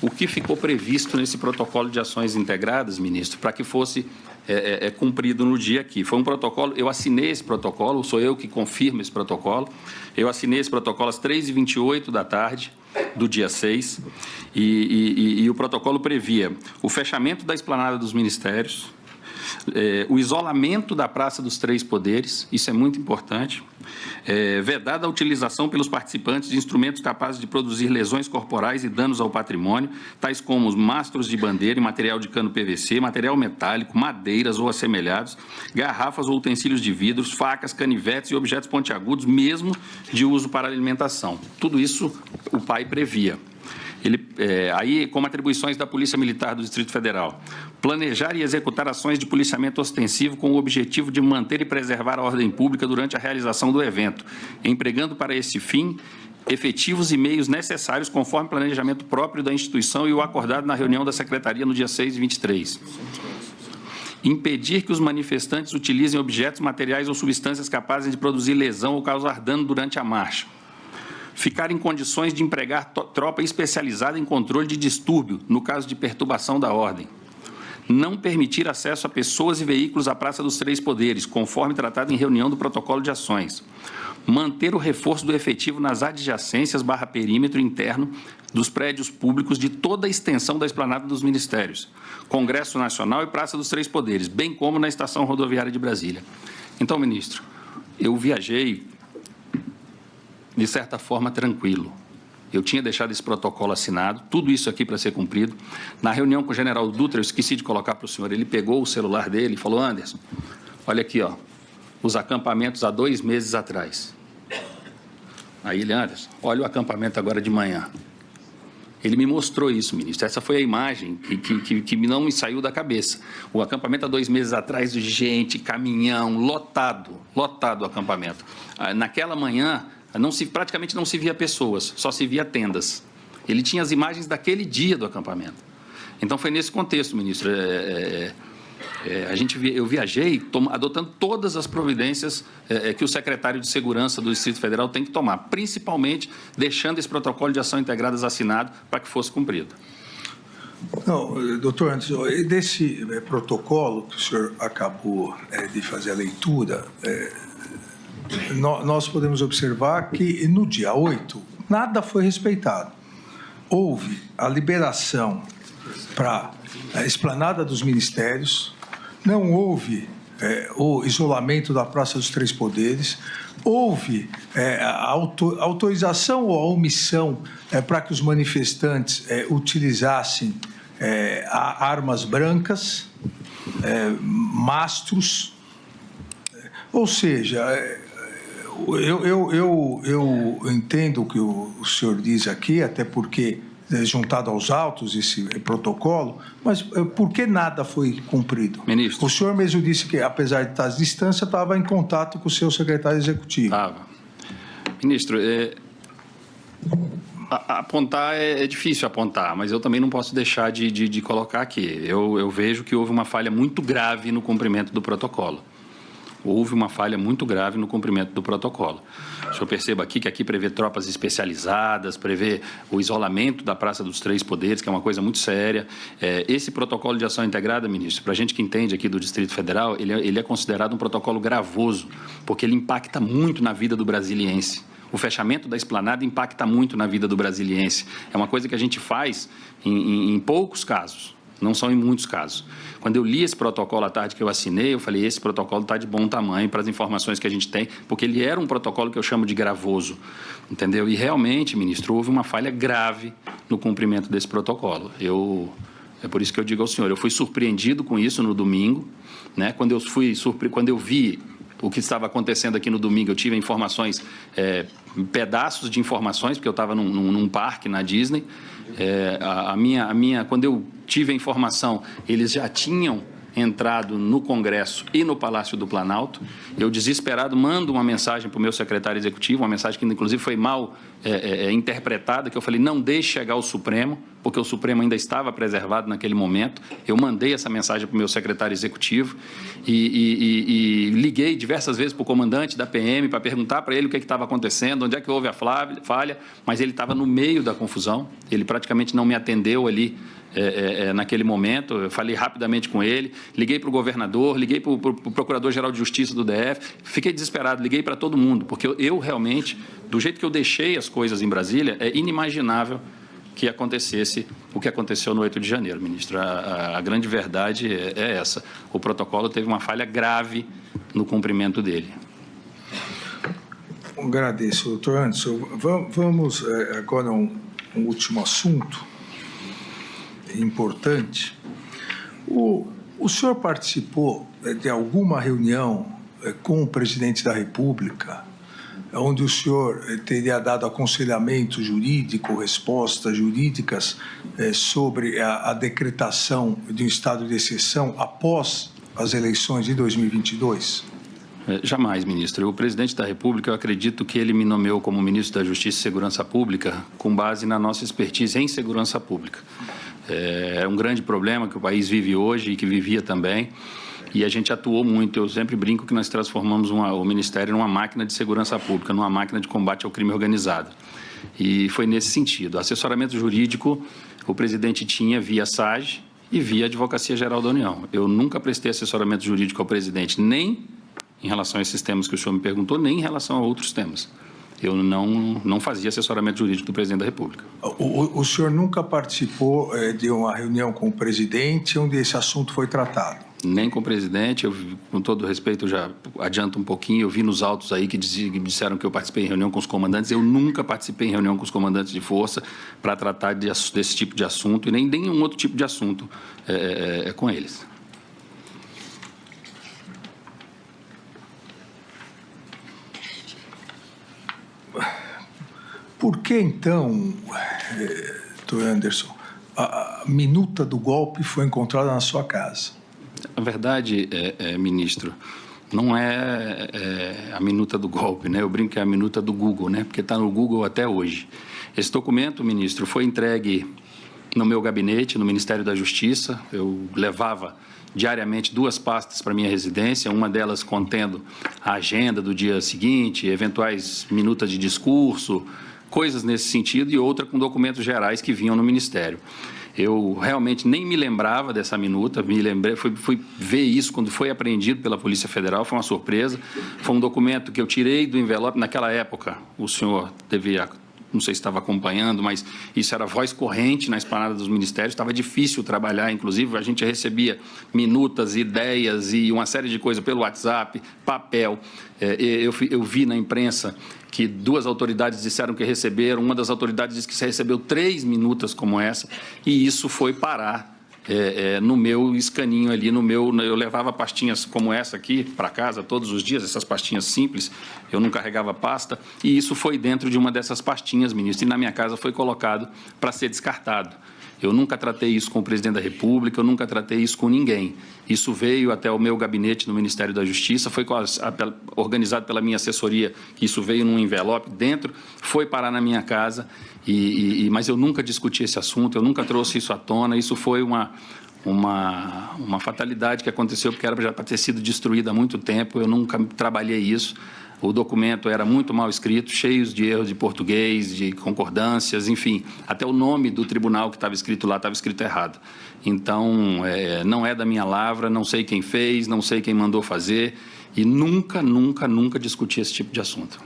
o que ficou previsto nesse protocolo de ações integradas, ministro, para que fosse cumprido no dia aqui. Foi um protocolo, eu assinei esse protocolo, sou eu que confirmo esse protocolo, eu assinei esse protocolo às 3h28 da tarde do dia 6, e o protocolo previa o fechamento da esplanada dos ministérios, o isolamento da Praça dos Três Poderes, isso é muito importante, vedada a utilização pelos participantes de instrumentos capazes de produzir lesões corporais e danos ao patrimônio, tais como os mastros de bandeira e material de cano PVC, material metálico, madeiras ou assemelhados, garrafas ou utensílios de vidros, facas, canivetes e objetos pontiagudos, mesmo de uso para alimentação. Tudo isso o PAI previa. Aí, como atribuições da Polícia Militar do Distrito Federal, planejar e executar ações de policiamento ostensivo com o objetivo de manter e preservar a ordem pública durante a realização do evento, empregando para esse fim efetivos e meios necessários conforme planejamento próprio da instituição e o acordado na reunião da Secretaria no dia 6 e 23. Impedir que os manifestantes utilizem objetos, materiais ou substâncias capazes de produzir lesão ou causar dano durante a marcha. Ficar em condições de empregar tropa especializada em controle de distúrbio, no caso de perturbação da ordem. Não permitir acesso a pessoas e veículos à Praça dos Três Poderes, conforme tratado em reunião do protocolo de ações. Manter o reforço do efetivo nas adjacências / perímetro interno dos prédios públicos de toda a extensão da esplanada dos ministérios, Congresso Nacional e Praça dos Três Poderes, bem como na Estação Rodoviária de Brasília. Então, ministro, eu viajei de certa forma, tranquilo. Eu tinha deixado esse protocolo assinado, tudo isso aqui para ser cumprido. Na reunião com o general Dutra, eu esqueci de colocar para o senhor, ele pegou o celular dele e falou: Anderson, olha aqui, ó, os acampamentos há 2 meses atrás. Aí ele: Anderson, olha o acampamento agora de manhã. Ele me mostrou isso, ministro. Essa foi a imagem que não me saiu da cabeça. O acampamento há 2 meses atrás, de gente, caminhão, lotado o acampamento. Naquela manhã, praticamente não se via pessoas, só se via tendas. Ele tinha as imagens daquele dia do acampamento. Então, foi nesse contexto, ministro. Eu viajei adotando todas as providências que o secretário de Segurança do Distrito Federal tem que tomar, principalmente deixando esse protocolo de ação integradas assinado para que fosse cumprido.
Não, doutor Anderson, desse protocolo que o senhor acabou de fazer a leitura, nós podemos observar que no dia 8 nada foi respeitado. Houve a liberação para a esplanada dos ministérios, não houve o isolamento da Praça dos Três Poderes, houve a autorização ou a omissão para que os manifestantes utilizassem armas brancas, mastros, ou seja, eu entendo o que o senhor diz aqui, até porque juntado aos autos esse protocolo, mas por que nada foi cumprido?
Ministro.
O senhor mesmo disse que, apesar de estar à distância, estava em contato com o seu secretário executivo.
Estava. Ministro, apontar é difícil apontar, mas eu também não posso deixar de colocar aqui. Eu vejo que houve uma falha muito grave no cumprimento do protocolo. Houve uma falha muito grave no cumprimento do protocolo. O senhor perceba aqui que aqui prevê tropas especializadas, prevê o isolamento da Praça dos Três Poderes, que é uma coisa muito séria. Esse protocolo de ação integrada, ministro, para a gente que entende aqui do Distrito Federal, ele é considerado um protocolo gravoso, porque ele impacta muito na vida do brasiliense. O fechamento da esplanada impacta muito na vida do brasiliense. É uma coisa que a gente faz em poucos casos, não são em muitos casos. Quando eu li esse protocolo à tarde que eu assinei, eu falei: esse protocolo está de bom tamanho para as informações que a gente tem, porque ele era um protocolo que eu chamo de gravoso, entendeu? E realmente, ministro, houve uma falha grave no cumprimento desse protocolo. É por isso que eu digo ao senhor, eu fui surpreendido com isso no domingo, né? Quando eu vi o que estava acontecendo aqui no domingo, eu tive informações, pedaços de informações, porque eu estava num parque na Disney. Quando eu tive a informação, eles já tinham entrado no Congresso e no Palácio do Planalto. Eu, desesperado, mando uma mensagem para o meu secretário executivo, uma mensagem que, inclusive, foi mal interpretada, que eu falei: não deixe chegar ao Supremo, porque o Supremo ainda estava preservado naquele momento. Eu mandei essa mensagem para o meu secretário executivo e liguei diversas vezes para o comandante da PM para perguntar para ele o que estava acontecendo, onde é que houve a falha, mas ele estava no meio da confusão, ele praticamente não me atendeu ali naquele momento. Eu falei rapidamente com ele, liguei para o governador, liguei para o Procurador-Geral de Justiça do DF, fiquei desesperado, liguei para todo mundo, porque eu realmente, do jeito que eu deixei as coisas em Brasília, é inimaginável que acontecesse o que aconteceu no 8 de janeiro, ministro. A grande verdade é essa. O protocolo teve uma falha grave no cumprimento dele.
Agradeço, doutor Anderson. Vamos agora a um último assunto importante. O senhor participou de alguma reunião com o presidente da República, onde o senhor teria dado aconselhamento jurídico, respostas jurídicas sobre a decretação de um estado de exceção após as eleições de 2022?
Jamais, ministro. O presidente da República, eu acredito que ele me nomeou como ministro da Justiça e Segurança Pública com base na nossa expertise em segurança pública. É um grande problema que o país vive hoje e que vivia também. E a gente atuou muito. Eu sempre brinco que nós transformamos o Ministério numa máquina de segurança pública, numa máquina de combate ao crime organizado. E foi nesse sentido. Assessoramento jurídico, o presidente tinha via SAGE e via Advocacia Geral da União. Eu nunca prestei assessoramento jurídico ao presidente, nem em relação a esses temas que o senhor me perguntou, nem em relação a outros temas. Eu não fazia assessoramento jurídico do presidente da República.
O senhor nunca participou de uma reunião com o presidente onde esse assunto foi tratado?
Nem com o presidente. Eu, com todo respeito, já adianto um pouquinho, eu vi nos autos aí que disseram que eu participei em reunião com os comandantes. Eu nunca participei em reunião com os comandantes de força para tratar desse tipo de assunto e nem nenhum outro tipo de assunto com eles.
Por que, então, doutor Anderson, a minuta do golpe foi encontrada na sua casa?
A verdade, ministro, não é a minuta do golpe, né? Eu brinco que é a minuta do Google, né? Porque está no Google até hoje. Esse documento, ministro, foi entregue no meu gabinete, no Ministério da Justiça. Eu levava diariamente 2 pastas para minha residência, uma delas contendo a agenda do dia seguinte, eventuais minutas de discurso, coisas nesse sentido, e outra com documentos gerais que vinham no Ministério. Eu realmente nem me lembrava dessa minuta, fui ver isso quando foi apreendido pela Polícia Federal, foi uma surpresa. Foi um documento que eu tirei do envelope. Naquela época, o senhor devia, não sei se estava acompanhando, mas isso era voz corrente na esplanada dos ministérios, estava difícil trabalhar, inclusive a gente recebia minutas, ideias e uma série de coisas pelo WhatsApp, papel. Eu vi na imprensa que 2 autoridades disseram que receberam, uma das autoridades disse que se recebeu 3 minutas como essa, e isso foi parar no meu escaninho ali, eu levava pastinhas como essa aqui para casa todos os dias, essas pastinhas simples, eu não carregava pasta, e isso foi dentro de uma dessas pastinhas, ministro, e na minha casa foi colocado para ser descartado. Eu nunca tratei isso com o presidente da República, eu nunca tratei isso com ninguém. Isso veio até o meu gabinete no Ministério da Justiça, foi organizado pela minha assessoria, isso veio num envelope dentro, foi parar na minha casa, mas eu nunca discuti esse assunto, eu nunca trouxe isso à tona, isso foi uma fatalidade que aconteceu, porque era já para ter sido destruída há muito tempo, eu nunca trabalhei isso. O documento era muito mal escrito, cheio de erros de português, de concordâncias, enfim, até o nome do tribunal que estava escrito lá estava escrito errado. Então, não é da minha lavra, não sei quem fez, não sei quem mandou fazer, e nunca discuti esse tipo de assunto.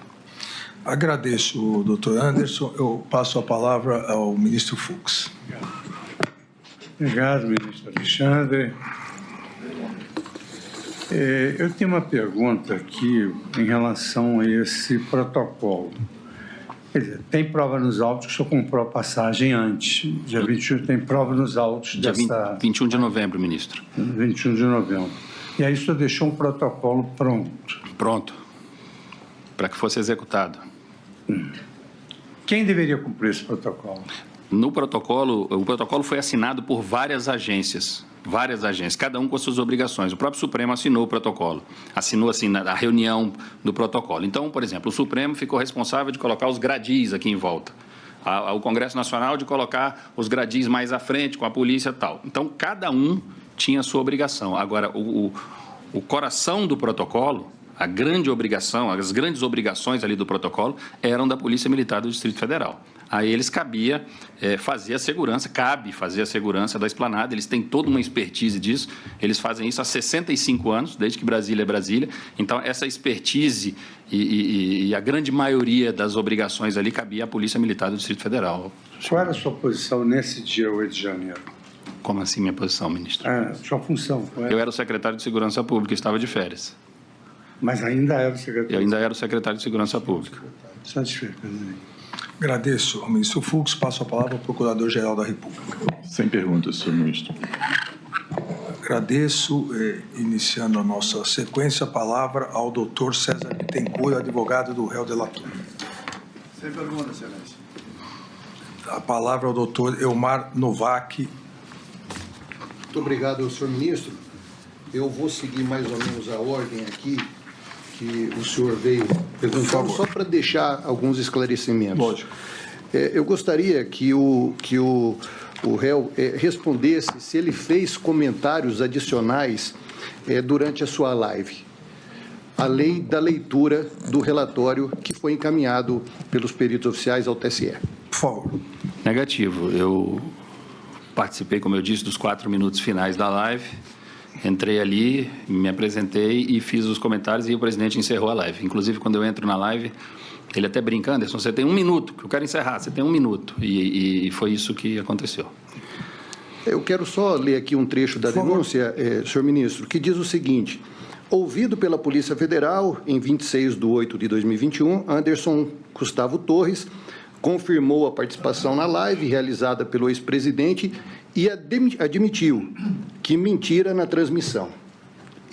Agradeço, doutor Anderson. Eu passo a palavra ao ministro Fux.
Obrigado, ministro Alexandre. Eu tenho uma pergunta aqui em relação a esse protocolo. Quer dizer, tem prova nos autos que o senhor comprou a passagem antes. Dia 21 tem prova nos autos dessa...
21 de novembro, ministro.
21 de novembro. E aí o senhor deixou um protocolo pronto.
Pronto. Para que fosse executado.
Quem deveria cumprir esse protocolo?
O protocolo foi assinado por várias agências, cada um com as suas obrigações. O próprio Supremo assinou o protocolo, assinou assim a reunião do protocolo. Então, por exemplo, o Supremo ficou responsável de colocar os gradis aqui em volta. ao Congresso Nacional de colocar os gradis mais à frente, com a polícia e tal. Então, cada um tinha a sua obrigação. Agora, o coração do protocolo, a grande obrigação, as grandes obrigações ali do protocolo eram da Polícia Militar do Distrito Federal. A eles cabia fazer a segurança, cabe fazer a segurança da esplanada, eles têm toda uma expertise disso, eles fazem isso há 65 anos, desde que Brasília é Brasília, então essa expertise e a grande maioria das obrigações ali cabia à Polícia Militar do Distrito Federal.
Qual era a sua posição nesse dia 8 de janeiro?
Como assim minha posição, ministro?
Sua função, qual era?
Eu era o secretário de Segurança Pública, estava de férias.
Mas ainda era o secretário?
Eu ainda era o secretário de Segurança Pública.
Satisfeito, presidente.
Agradeço ao ministro Fux. Passo a palavra ao Procurador-Geral da República.
Sem perguntas, senhor ministro.
Agradeço, iniciando a nossa sequência, a palavra ao doutor César Bittencourt, advogado do réu delator.
Sem pergunta, excelência.
A palavra ao doutor Elmar Novak.
Muito obrigado, senhor ministro. Eu vou seguir mais ou menos a ordem aqui que o senhor veio perguntando, só para deixar alguns esclarecimentos.
Lógico.
Eu gostaria que o réu respondesse se ele fez comentários adicionais durante a sua live, além da leitura do relatório que foi encaminhado pelos peritos oficiais ao TSE.
Por favor.
Negativo. Eu participei, como eu disse, dos 4 minutos finais da live. Entrei ali, me apresentei e fiz os comentários e o presidente encerrou a live. Inclusive, quando eu entro na live, ele até brinca, Anderson, você tem 1 minuto, que eu quero encerrar, você tem 1 minuto. E foi isso que aconteceu.
Eu quero só ler aqui um trecho da denúncia, senhor ministro, que diz o seguinte: ouvido pela Polícia Federal, em 26 de 8 de 2021, Anderson Gustavo Torres confirmou a participação na live realizada pelo ex-presidente e admitiu que mentira na transmissão.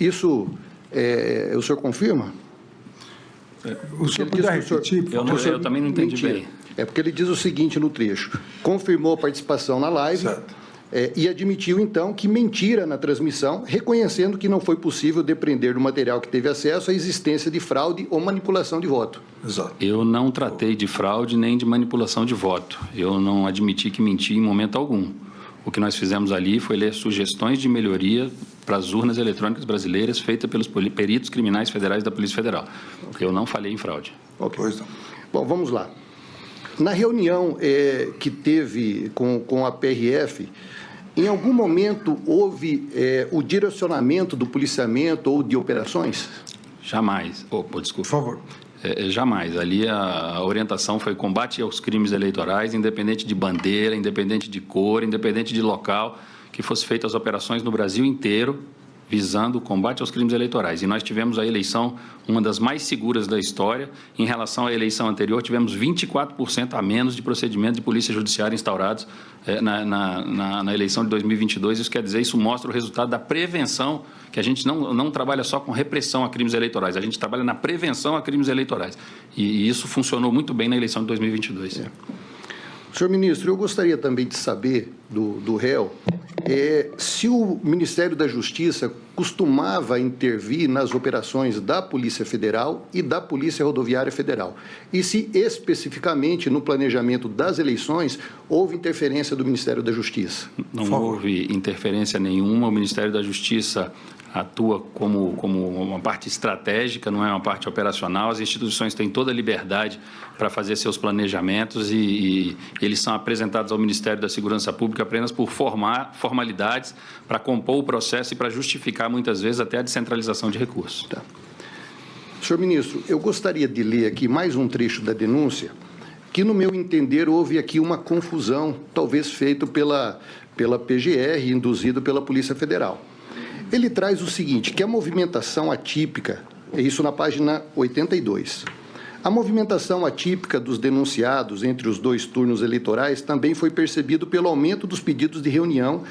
Isso, o senhor confirma?
O senhor podia repetir?
Eu também não entendi bem.
É porque ele diz o seguinte no trecho: confirmou a participação na live.
Certo.
E admitiu, então, que mentira na transmissão, reconhecendo que não foi possível depreender do material que teve acesso a existência de fraude ou manipulação de voto.
Exato.
Eu não tratei de fraude nem de manipulação de voto. Eu não admiti que menti em momento algum. O que nós fizemos ali foi ler sugestões de melhoria para as urnas eletrônicas brasileiras feitas pelos peritos criminais federais da Polícia Federal. Eu não falei em fraude.
Ok.
Pois não.
Bom, vamos lá. Na reunião que teve com a PRF, em algum momento houve o direcionamento do policiamento ou de operações?
Jamais. Desculpa.
Por favor.
Jamais. Ali a orientação foi combate aos crimes eleitorais, independente de bandeira, independente de cor, independente de local, que fosse feitas as operações no Brasil inteiro, visando o combate aos crimes eleitorais. E nós tivemos a eleição, uma das mais seguras da história. Em relação à eleição anterior, tivemos 24% a menos de procedimentos de polícia judiciária instaurados na eleição de 2022. Isso quer dizer, isso mostra o resultado da prevenção, que a gente não trabalha só com repressão a crimes eleitorais, a gente trabalha na prevenção a crimes eleitorais. E isso funcionou muito bem na eleição de 2022.
Senhor ministro, eu gostaria também de saber do réu se o Ministério da Justiça costumava intervir nas operações da Polícia Federal e da Polícia Rodoviária Federal. E se especificamente no planejamento das eleições houve interferência do Ministério da Justiça.
Não houve interferência nenhuma. O Ministério da Justiça atua como uma parte estratégica, não é uma parte operacional. As instituições têm toda a liberdade para fazer seus planejamentos e eles são apresentados ao Ministério da Segurança Pública apenas por formalidades para compor o processo e para justificar, muitas vezes, até a descentralização de recursos.
Tá. Senhor ministro, eu gostaria de ler aqui mais um trecho da denúncia, que, no meu entender, houve aqui uma confusão, talvez feita pela PGR, induzida pela Polícia Federal. Ele traz o seguinte, que a movimentação atípica, é isso na página 82, a movimentação atípica dos denunciados entre os 2 turnos eleitorais também foi percebido pelo aumento dos pedidos de reunião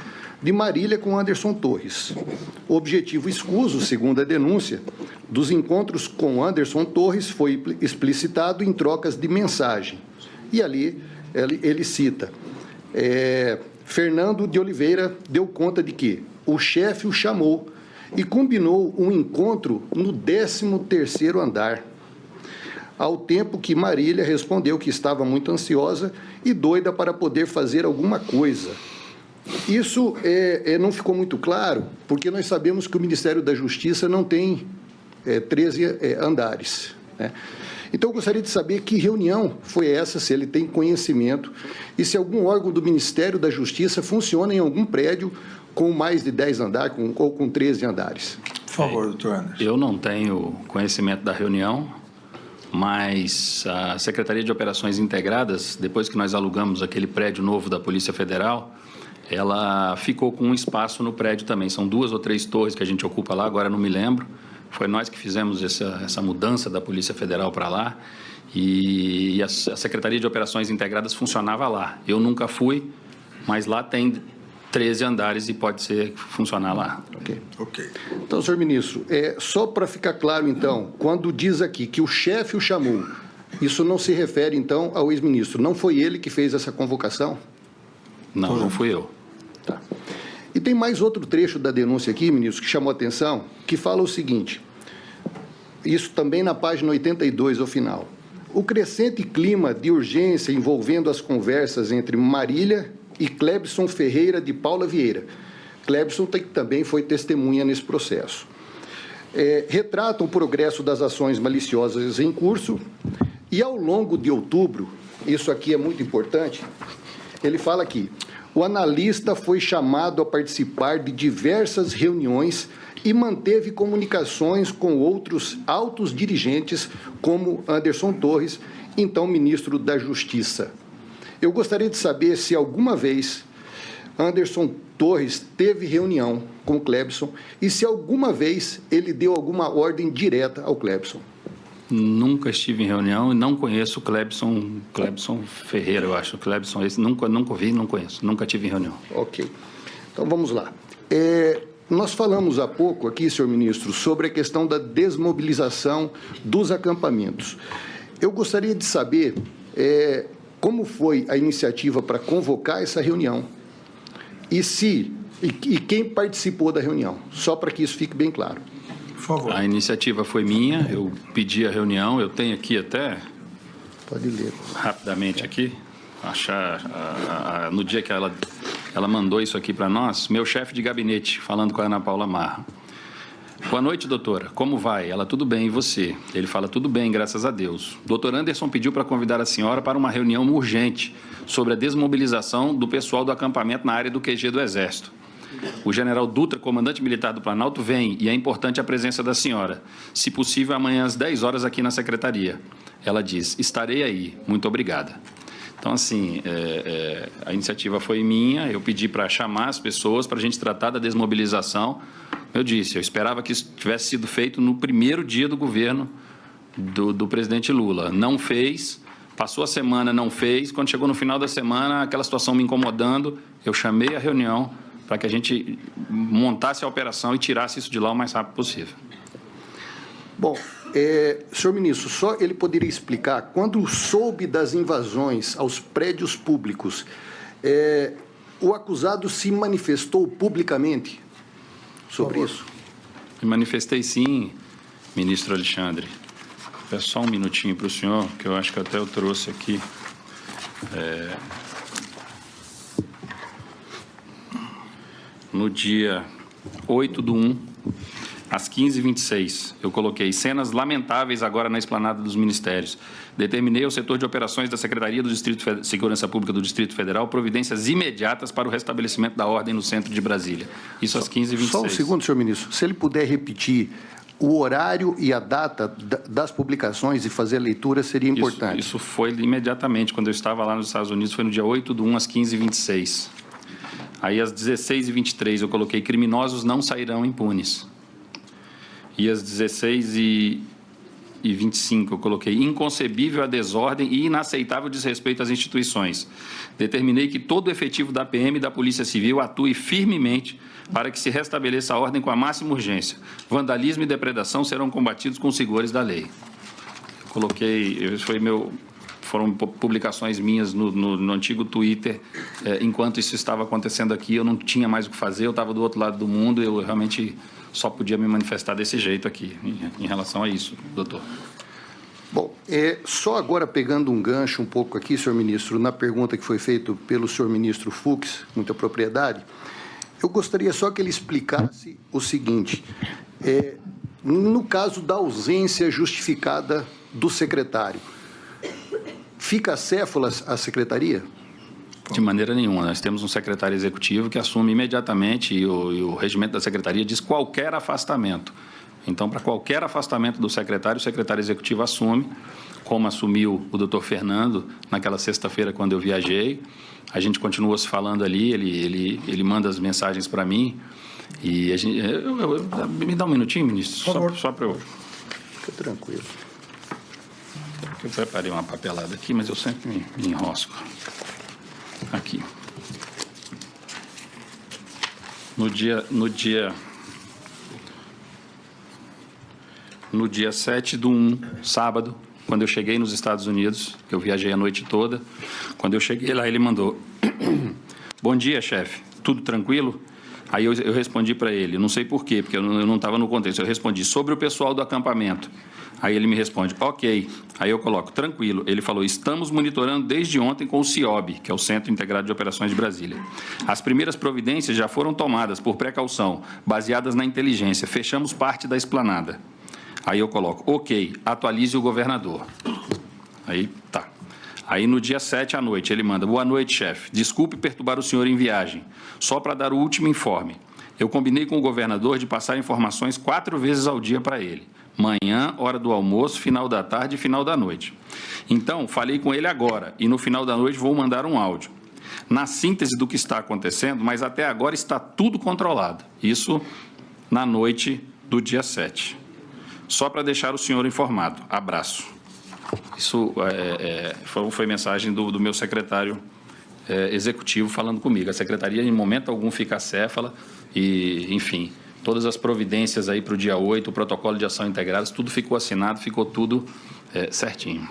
de Marília com Anderson Torres. O objetivo escuso, segundo a denúncia, dos encontros com Anderson Torres foi explicitado em trocas de mensagem. E ali ele cita, Fernando de Oliveira deu conta de que o chefe o chamou e combinou um encontro no 13º andar. ao tempo que Marília respondeu que estava muito ansiosa e doida para poder fazer alguma coisa. Isso não ficou muito claro, porque nós sabemos que o Ministério da Justiça não tem 13 andares, né? Então, eu gostaria de saber que reunião foi essa, se ele tem conhecimento, e se algum órgão do Ministério da Justiça funciona em algum prédio com mais de 10 andares ou com 13 andares.
Por favor, doutor Anderson.
Eu não tenho conhecimento da reunião, mas a Secretaria de Operações Integradas, depois que nós alugamos aquele prédio novo da Polícia Federal, ela ficou com um espaço no prédio também. São 2 ou 3 torres que a gente ocupa lá, agora não me lembro. Foi nós que fizemos essa mudança da Polícia Federal para lá, e a Secretaria de Operações Integradas funcionava lá. Eu nunca fui, mas lá tem 13 andares e pode ser funcionar lá.
Ok. Então, senhor ministro, só para ficar claro, então, quando diz aqui que o chefe o chamou, isso não se refere, então, ao ex-ministro. Não foi ele que fez essa convocação?
Não, não fui eu.
Tá. E tem mais outro trecho da denúncia aqui, ministro, que chamou a atenção, que fala o seguinte, isso também na página 82, ao final. O crescente clima de urgência envolvendo as conversas entre Marília e Clebson Ferreira de Paula Vieira. Clebson também foi testemunha nesse processo. Retrata o progresso das ações maliciosas em curso e, ao longo de outubro, isso aqui é muito importante, ele fala aqui, o analista foi chamado a participar de diversas reuniões e manteve comunicações com outros altos dirigentes, como Anderson Torres, então ministro da Justiça. Eu gostaria de saber se alguma vez Anderson Torres teve reunião com Clebson e se alguma vez ele deu alguma ordem direta ao Clebson.
Nunca estive em reunião e não conheço o Clebson Ferreira, eu acho. Clebson, esse nunca vi, não conheço. Nunca tive em reunião.
Ok. Então, vamos lá. Nós falamos há pouco aqui, senhor ministro, sobre a questão da desmobilização dos acampamentos. Eu gostaria de saber como foi a iniciativa para convocar essa reunião e quem participou da reunião, só para que isso fique bem claro.
Por favor.
A iniciativa foi minha, eu pedi a reunião, eu tenho aqui até...
Pode ler.
Rapidamente aqui, no dia que ela mandou isso aqui para nós, meu chefe de gabinete, falando com a Ana Paula Marra. Boa noite, doutora. Como vai? Ela, tudo bem, e você? Ele fala, tudo bem, graças a Deus. Doutor Anderson pediu para convidar a senhora para uma reunião urgente sobre a desmobilização do pessoal do acampamento na área do QG do Exército. O general Dutra, comandante militar do Planalto, vem e é importante a presença da senhora. Se possível, amanhã às 10 horas aqui na secretaria. Ela diz, estarei aí. Muito obrigada. Então, assim, a iniciativa foi minha, eu pedi para chamar as pessoas para a gente tratar da desmobilização. Eu disse, eu esperava que isso tivesse sido feito no primeiro dia do governo do presidente Lula. Não fez, passou a semana, não fez. Quando chegou no final da semana, aquela situação me incomodando, eu chamei a reunião para que a gente montasse a operação e tirasse isso de lá o mais rápido possível.
Bom, senhor ministro, só ele poderia explicar, quando soube das invasões aos prédios públicos, o acusado se manifestou publicamente sobre isso?
Me manifestei sim, ministro Alexandre. Peço só um minutinho para o senhor, que eu acho que até eu trouxe aqui. No dia 8/1, às 15h26, eu coloquei cenas lamentáveis agora na esplanada dos ministérios. Determinei ao setor de operações da Secretaria do Distrito de Segurança Pública do Distrito Federal providências imediatas para o restabelecimento da ordem no centro de Brasília. Isso às 15h26.
Só um segundo, senhor ministro. Se ele puder repetir o horário e a data das publicações e fazer a leitura, seria importante.
Isso foi imediatamente. Quando eu estava lá nos Estados Unidos, foi no dia 8/1, às 15h26. Aí, às 16h23, eu coloquei criminosos não sairão impunes. E às 16h25, eu coloquei inconcebível a desordem e inaceitável desrespeito às instituições. Determinei que todo o efetivo da PM e da Polícia Civil atue firmemente para que se restabeleça a ordem com a máxima urgência. Vandalismo e depredação serão combatidos com os rigores da lei. Eu coloquei, foram publicações minhas no antigo Twitter, enquanto isso estava acontecendo aqui, eu não tinha mais o que fazer, eu estava do outro lado do mundo, eu realmente só podia me manifestar desse jeito aqui, em relação a isso, doutor.
Bom, só agora pegando um gancho um pouco aqui, senhor ministro, na pergunta que foi feita pelo senhor ministro Fux, muita propriedade, eu gostaria só que ele explicasse o seguinte, no caso da ausência justificada do secretário, fica acéfala a secretaria?
De maneira nenhuma. Nós temos um secretário executivo que assume imediatamente, e o regimento da secretaria diz qualquer afastamento. Então, para qualquer afastamento do secretário, o secretário executivo assume, como assumiu o doutor Fernando naquela sexta-feira quando eu viajei. A gente continua se falando ali, ele manda as mensagens para mim. E a gente, me dá um minutinho, ministro? Só para eu...
Fica tranquilo.
Eu preparei uma papelada aqui, mas eu sempre me enrosco. Aqui. No dia 7/1, sábado, quando eu cheguei nos Estados Unidos, eu viajei a noite toda, quando eu cheguei lá, ele mandou: bom dia, chefe, tudo tranquilo? Aí eu respondi para ele, não sei por quê, porque eu não estava no contexto, eu respondi sobre o pessoal do acampamento. Aí ele me responde, ok. Aí eu coloco, tranquilo. Ele falou, estamos monitorando desde ontem com o CIOB, que é o Centro Integrado de Operações de Brasília. As primeiras providências já foram tomadas por precaução, baseadas na inteligência. Fechamos parte da esplanada. Aí eu coloco, ok, atualize o governador. Aí, tá. Aí no dia 7 à noite ele manda, boa noite, chefe. Desculpe perturbar o senhor em viagem. Só para dar o último informe. Eu combinei com o governador de passar informações 4 vezes ao dia para ele. Manhã, hora do almoço, final da tarde e final da noite. Então, falei com ele agora e no final da noite vou mandar um áudio. Na síntese do que está acontecendo, mas até agora está tudo controlado. Isso na noite do dia 7. Só para deixar o senhor informado. Abraço. Isso foi mensagem do meu secretário executivo falando comigo. A secretaria, em momento algum, fica acéfala e, enfim... Todas as providências aí para o dia 8, o protocolo de ação integrada, tudo ficou assinado, ficou tudo certinho.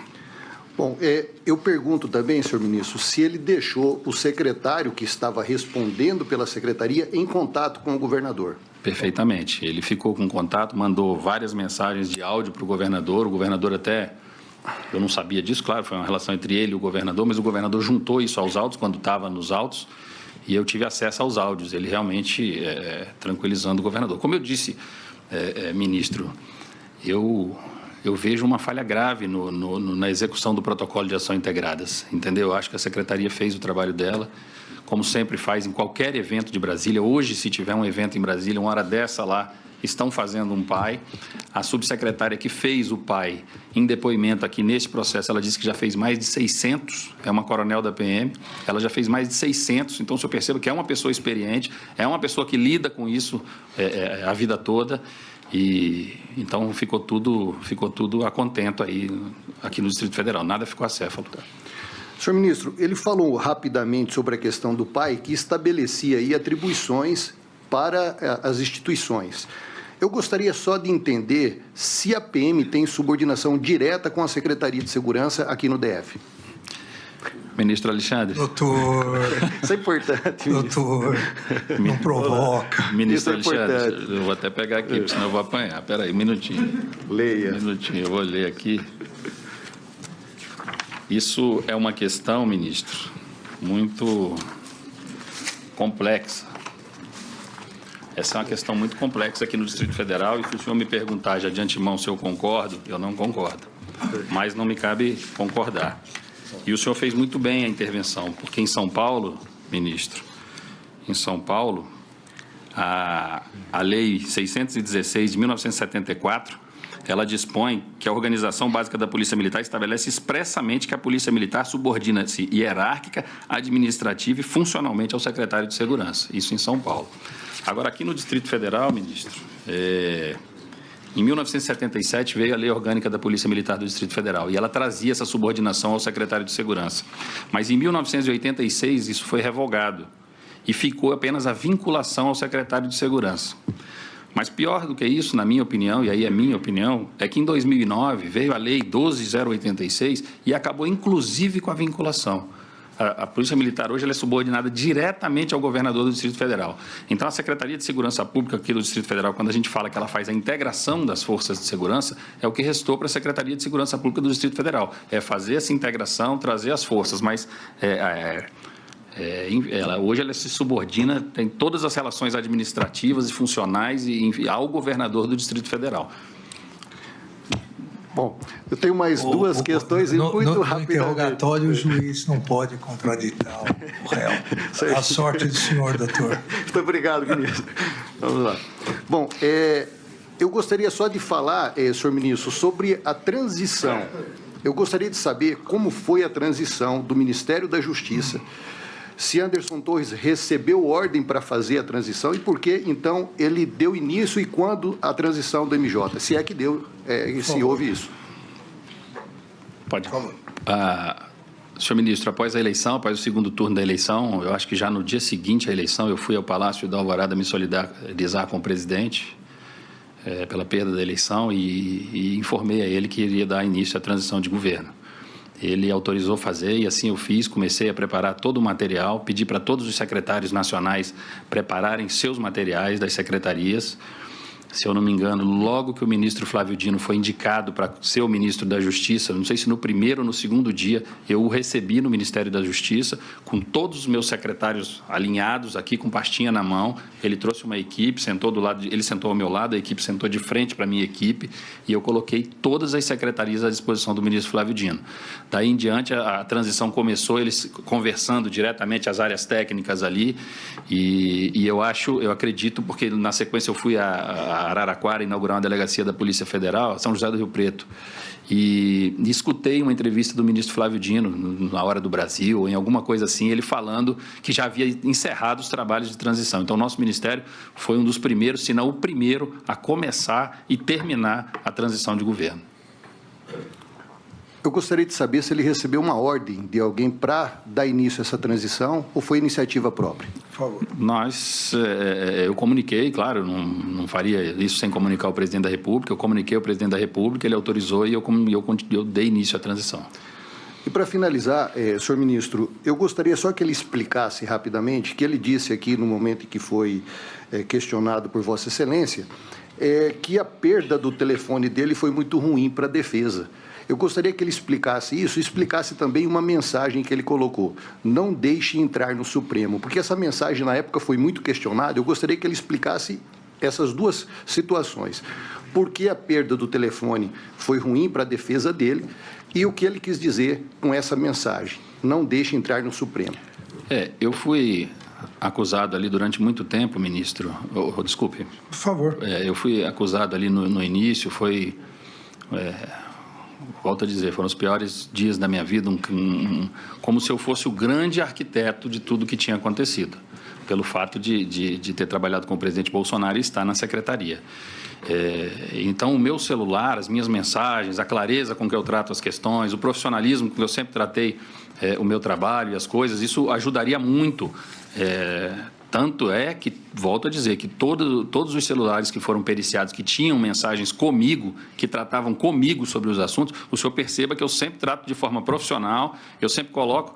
Bom, eu pergunto também, senhor ministro, se ele deixou o secretário que estava respondendo pela secretaria em contato com o governador.
Perfeitamente. Ele ficou com contato, mandou várias mensagens de áudio para o governador até... Eu não sabia disso, claro, foi uma relação entre ele e o governador, mas o governador juntou isso aos autos quando estava nos autos. E eu tive acesso aos áudios, ele realmente tranquilizando o governador. Como eu disse, ministro, eu vejo uma falha grave na execução do protocolo de ação integradas, entendeu? Eu acho que a secretaria fez o trabalho dela, como sempre faz em qualquer evento de Brasília. Hoje, se tiver um evento em Brasília, uma hora dessa lá, estão fazendo um PAI. A subsecretária que fez o PAI em depoimento aqui neste processo, ela disse que já fez mais de 600, é uma coronel da PM, ela já fez mais de 600, então o senhor percebe que é uma pessoa experiente, é uma pessoa que lida com isso a vida toda, e então ficou tudo a contento aí, aqui no Distrito Federal, nada ficou acéfalo.
Senhor ministro, ele falou rapidamente sobre a questão do PAI, que estabelecia aí atribuições para as instituições. Eu gostaria só de entender se a PM tem subordinação direta com a Secretaria de Segurança aqui no DF.
Ministro Alexandre.
Doutor.
Isso é importante, ministro.
Doutor, não provoca.
Ministro
Isso é
Alexandre,
importante.
eu vou até pegar aqui, porque senão eu vou apanhar. Espera aí, um minutinho.
Leia.
Um minutinho, eu vou ler aqui. Isso é uma questão, ministro, muito complexa. Essa é uma questão muito complexa aqui no Distrito Federal, e se o senhor me perguntar já de antemão se eu concordo, eu não concordo. Mas não me cabe concordar. E o senhor fez muito bem a intervenção, porque em São Paulo, ministro, em São Paulo, a Lei 616 de 1974, ela dispõe que a Organização Básica da Polícia Militar estabelece expressamente que a Polícia Militar subordina-se hierárquica, administrativa e funcionalmente ao secretário de Segurança. Isso em São Paulo. Agora, aqui no Distrito Federal, ministro, em 1977 veio a Lei Orgânica da Polícia Militar do Distrito Federal e ela trazia essa subordinação ao secretário de Segurança. Mas em 1986 isso foi revogado e ficou apenas a vinculação ao secretário de Segurança. Mas pior do que isso, na minha opinião, e aí é minha opinião, é que em 2009 veio a Lei 12.086 e acabou inclusive com a vinculação. A Polícia Militar hoje ela é subordinada diretamente ao governador do Distrito Federal. Então, a Secretaria de Segurança Pública aqui do Distrito Federal, quando a gente fala que ela faz a integração das forças de segurança, é o que restou para a Secretaria de Segurança Pública do Distrito Federal. É fazer essa integração, trazer as forças, mas hoje ela se subordina, tem todas as relações administrativas e funcionais ao governador do Distrito Federal.
Bom, eu tenho mais duas questões e muito rapidamente.
No interrogatório, o juiz não pode contraditar o réu. A sorte do senhor, doutor.
Muito obrigado, ministro. Vamos lá. Bom, eu gostaria só de falar, senhor ministro, sobre a transição. Eu gostaria de saber como foi a transição do Ministério da Justiça, se Anderson Torres recebeu ordem para fazer a transição e por que, então, ele deu início e quando a transição do MJ, se é que deu, se houve isso.
Pode. Senhor ministro, após a eleição, após o segundo turno da eleição, eu acho que já no dia seguinte à eleição, eu fui ao Palácio da Alvorada me solidarizar com o presidente pela perda da eleição e informei a ele que iria dar início à transição de governo. Ele autorizou fazer e assim eu fiz, comecei a preparar todo o material, pedi para todos os secretários nacionais prepararem seus materiais das secretarias. Se eu não me engano, logo que o ministro Flávio Dino foi indicado para ser o ministro da Justiça, não sei se no primeiro ou no segundo dia, eu o recebi no Ministério da Justiça, com todos os meus secretários alinhados aqui, com pastinha na mão. Ele trouxe uma equipe, ele sentou ao meu lado, a equipe sentou de frente para a minha equipe, e eu coloquei todas as secretarias à disposição do ministro Flávio Dino. Daí em diante, a transição começou, eles conversando diretamente as áreas técnicas ali, e eu acredito, porque na sequência eu fui a Araraquara inaugurar uma delegacia da Polícia Federal, São José do Rio Preto, e escutei uma entrevista do ministro Flávio Dino, na Hora do Brasil, ou em alguma coisa assim, ele falando que já havia encerrado os trabalhos de transição. Então, o nosso ministério foi um dos primeiros, se não o primeiro, a começar e terminar a transição de governo.
Eu gostaria de saber se ele recebeu uma ordem de alguém para dar início a essa transição ou foi iniciativa própria.
Por favor.
Eu comuniquei, claro, não faria isso sem comunicar ao presidente da República, eu comuniquei ao presidente da República, ele autorizou e eu dei início à transição.
E para finalizar, senhor ministro, eu gostaria só que ele explicasse rapidamente, que ele disse aqui no momento em que foi questionado por Vossa Excelência, que a perda do telefone dele foi muito ruim para a defesa. Eu gostaria que ele explicasse isso e explicasse também uma mensagem que ele colocou. Não deixe entrar no Supremo, porque essa mensagem na época foi muito questionada. Eu gostaria que ele explicasse essas duas situações. Por que a perda do telefone foi ruim para a defesa dele e o que ele quis dizer com essa mensagem. Não deixe entrar no Supremo.
Eu fui acusado ali durante muito tempo, ministro. Desculpe.
Por favor.
Eu fui acusado ali no início, volto a dizer, foram os piores dias da minha vida, como se eu fosse o grande arquiteto de tudo que tinha acontecido, pelo fato de ter trabalhado com o presidente Bolsonaro e estar na secretaria. Então, o meu celular, as minhas mensagens, a clareza com que eu trato as questões, o profissionalismo com que eu sempre tratei o meu trabalho e as coisas, isso ajudaria muito. Tanto é que, volto a dizer, que todos os celulares que foram periciados, que tinham mensagens comigo, que tratavam comigo sobre os assuntos, o senhor perceba que eu sempre trato de forma profissional, eu sempre coloco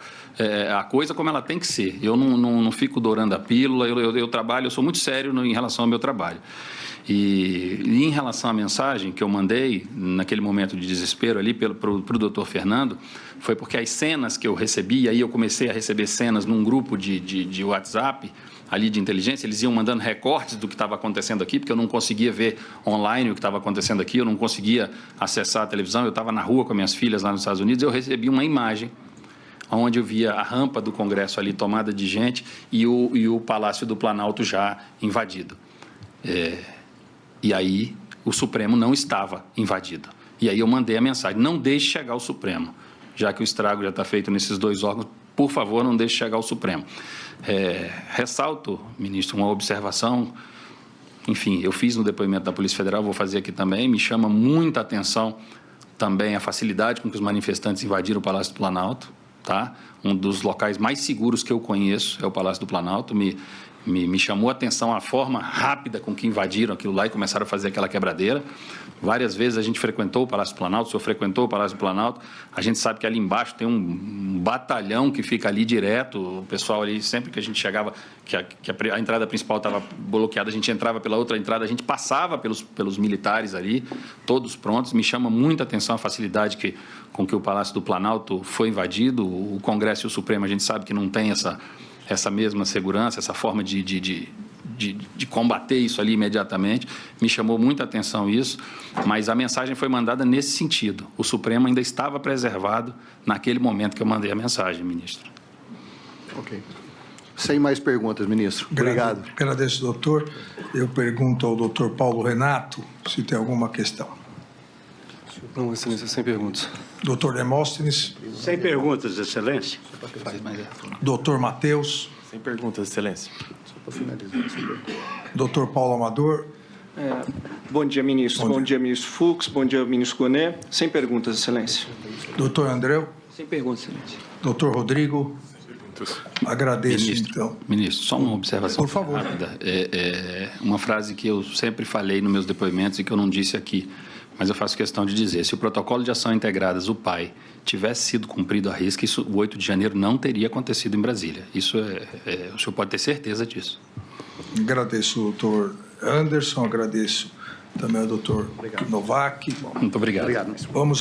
a coisa como ela tem que ser. Eu não fico dourando a pílula, eu trabalho, eu sou muito sério em relação ao meu trabalho. E em relação à mensagem que eu mandei, naquele momento de desespero ali para o doutor Fernando, foi porque as cenas que eu recebi, e aí eu comecei a receber cenas num grupo de WhatsApp, ali de inteligência, eles iam mandando recortes do que estava acontecendo aqui, porque eu não conseguia ver online o que estava acontecendo aqui, eu não conseguia acessar a televisão, eu estava na rua com minhas filhas lá nos Estados Unidos, eu recebi uma imagem onde eu via a rampa do Congresso ali tomada de gente e o Palácio do Planalto já invadido. E aí o Supremo não estava invadido. E aí eu mandei a mensagem, não deixe chegar ao Supremo, já que o estrago já está feito nesses dois órgãos, por favor, não deixe chegar ao Supremo. Ressalto, ministro, uma observação, enfim, eu fiz no depoimento da Polícia Federal, vou fazer aqui também, me chama muita atenção também a facilidade com que os manifestantes invadiram o Palácio do Planalto, tá? Um dos locais mais seguros que eu conheço é o Palácio do Planalto, Me chamou a atenção a forma rápida com que invadiram aquilo lá e começaram a fazer aquela quebradeira. Várias vezes a gente frequentou o Palácio do Planalto, o senhor frequentou o Palácio do Planalto. A gente sabe que ali embaixo tem um batalhão que fica ali direto. O pessoal ali, sempre que a gente chegava, que a entrada principal estava bloqueada, a gente entrava pela outra entrada, a gente passava pelos militares ali, todos prontos. Me chama muita atenção a facilidade com que o Palácio do Planalto foi invadido. O Congresso e o Supremo, a gente sabe que não tem essa mesma segurança, essa forma de combater isso ali imediatamente. Me chamou muita atenção isso, mas a mensagem foi mandada nesse sentido. O Supremo ainda estava preservado naquele momento que eu mandei a mensagem, ministro.
Ok. Sem mais perguntas, ministro. Obrigado.
Agradeço, doutor. Eu pergunto ao doutor Paulo Renato se tem alguma questão.
Não, excelência, sem perguntas.
Doutor Demóstenes.
Sem perguntas, excelência.
Doutor Matheus.
Sem perguntas, excelência.
Doutor Paulo Amador.
Bom dia, ministro. Bom dia, ministro Fux. Bom dia, ministro Gonet. Sem perguntas, excelência.
Doutor Andreu.
Sem perguntas, excelência.
Doutor Rodrigo. Agradeço, então.
Ministro, só uma observação
Por favor.
rápida. Uma frase que eu sempre falei nos meus depoimentos e que eu não disse aqui, mas eu faço questão de dizer. Se o protocolo de ação integradas, o PAI, tivesse sido cumprido à risca, o 8 de janeiro não teria acontecido em Brasília. Isso o senhor pode ter certeza disso.
Agradeço ao doutor Anderson, agradeço também ao doutor Novak.
Muito obrigado.
Obrigado, ministro.
Vamos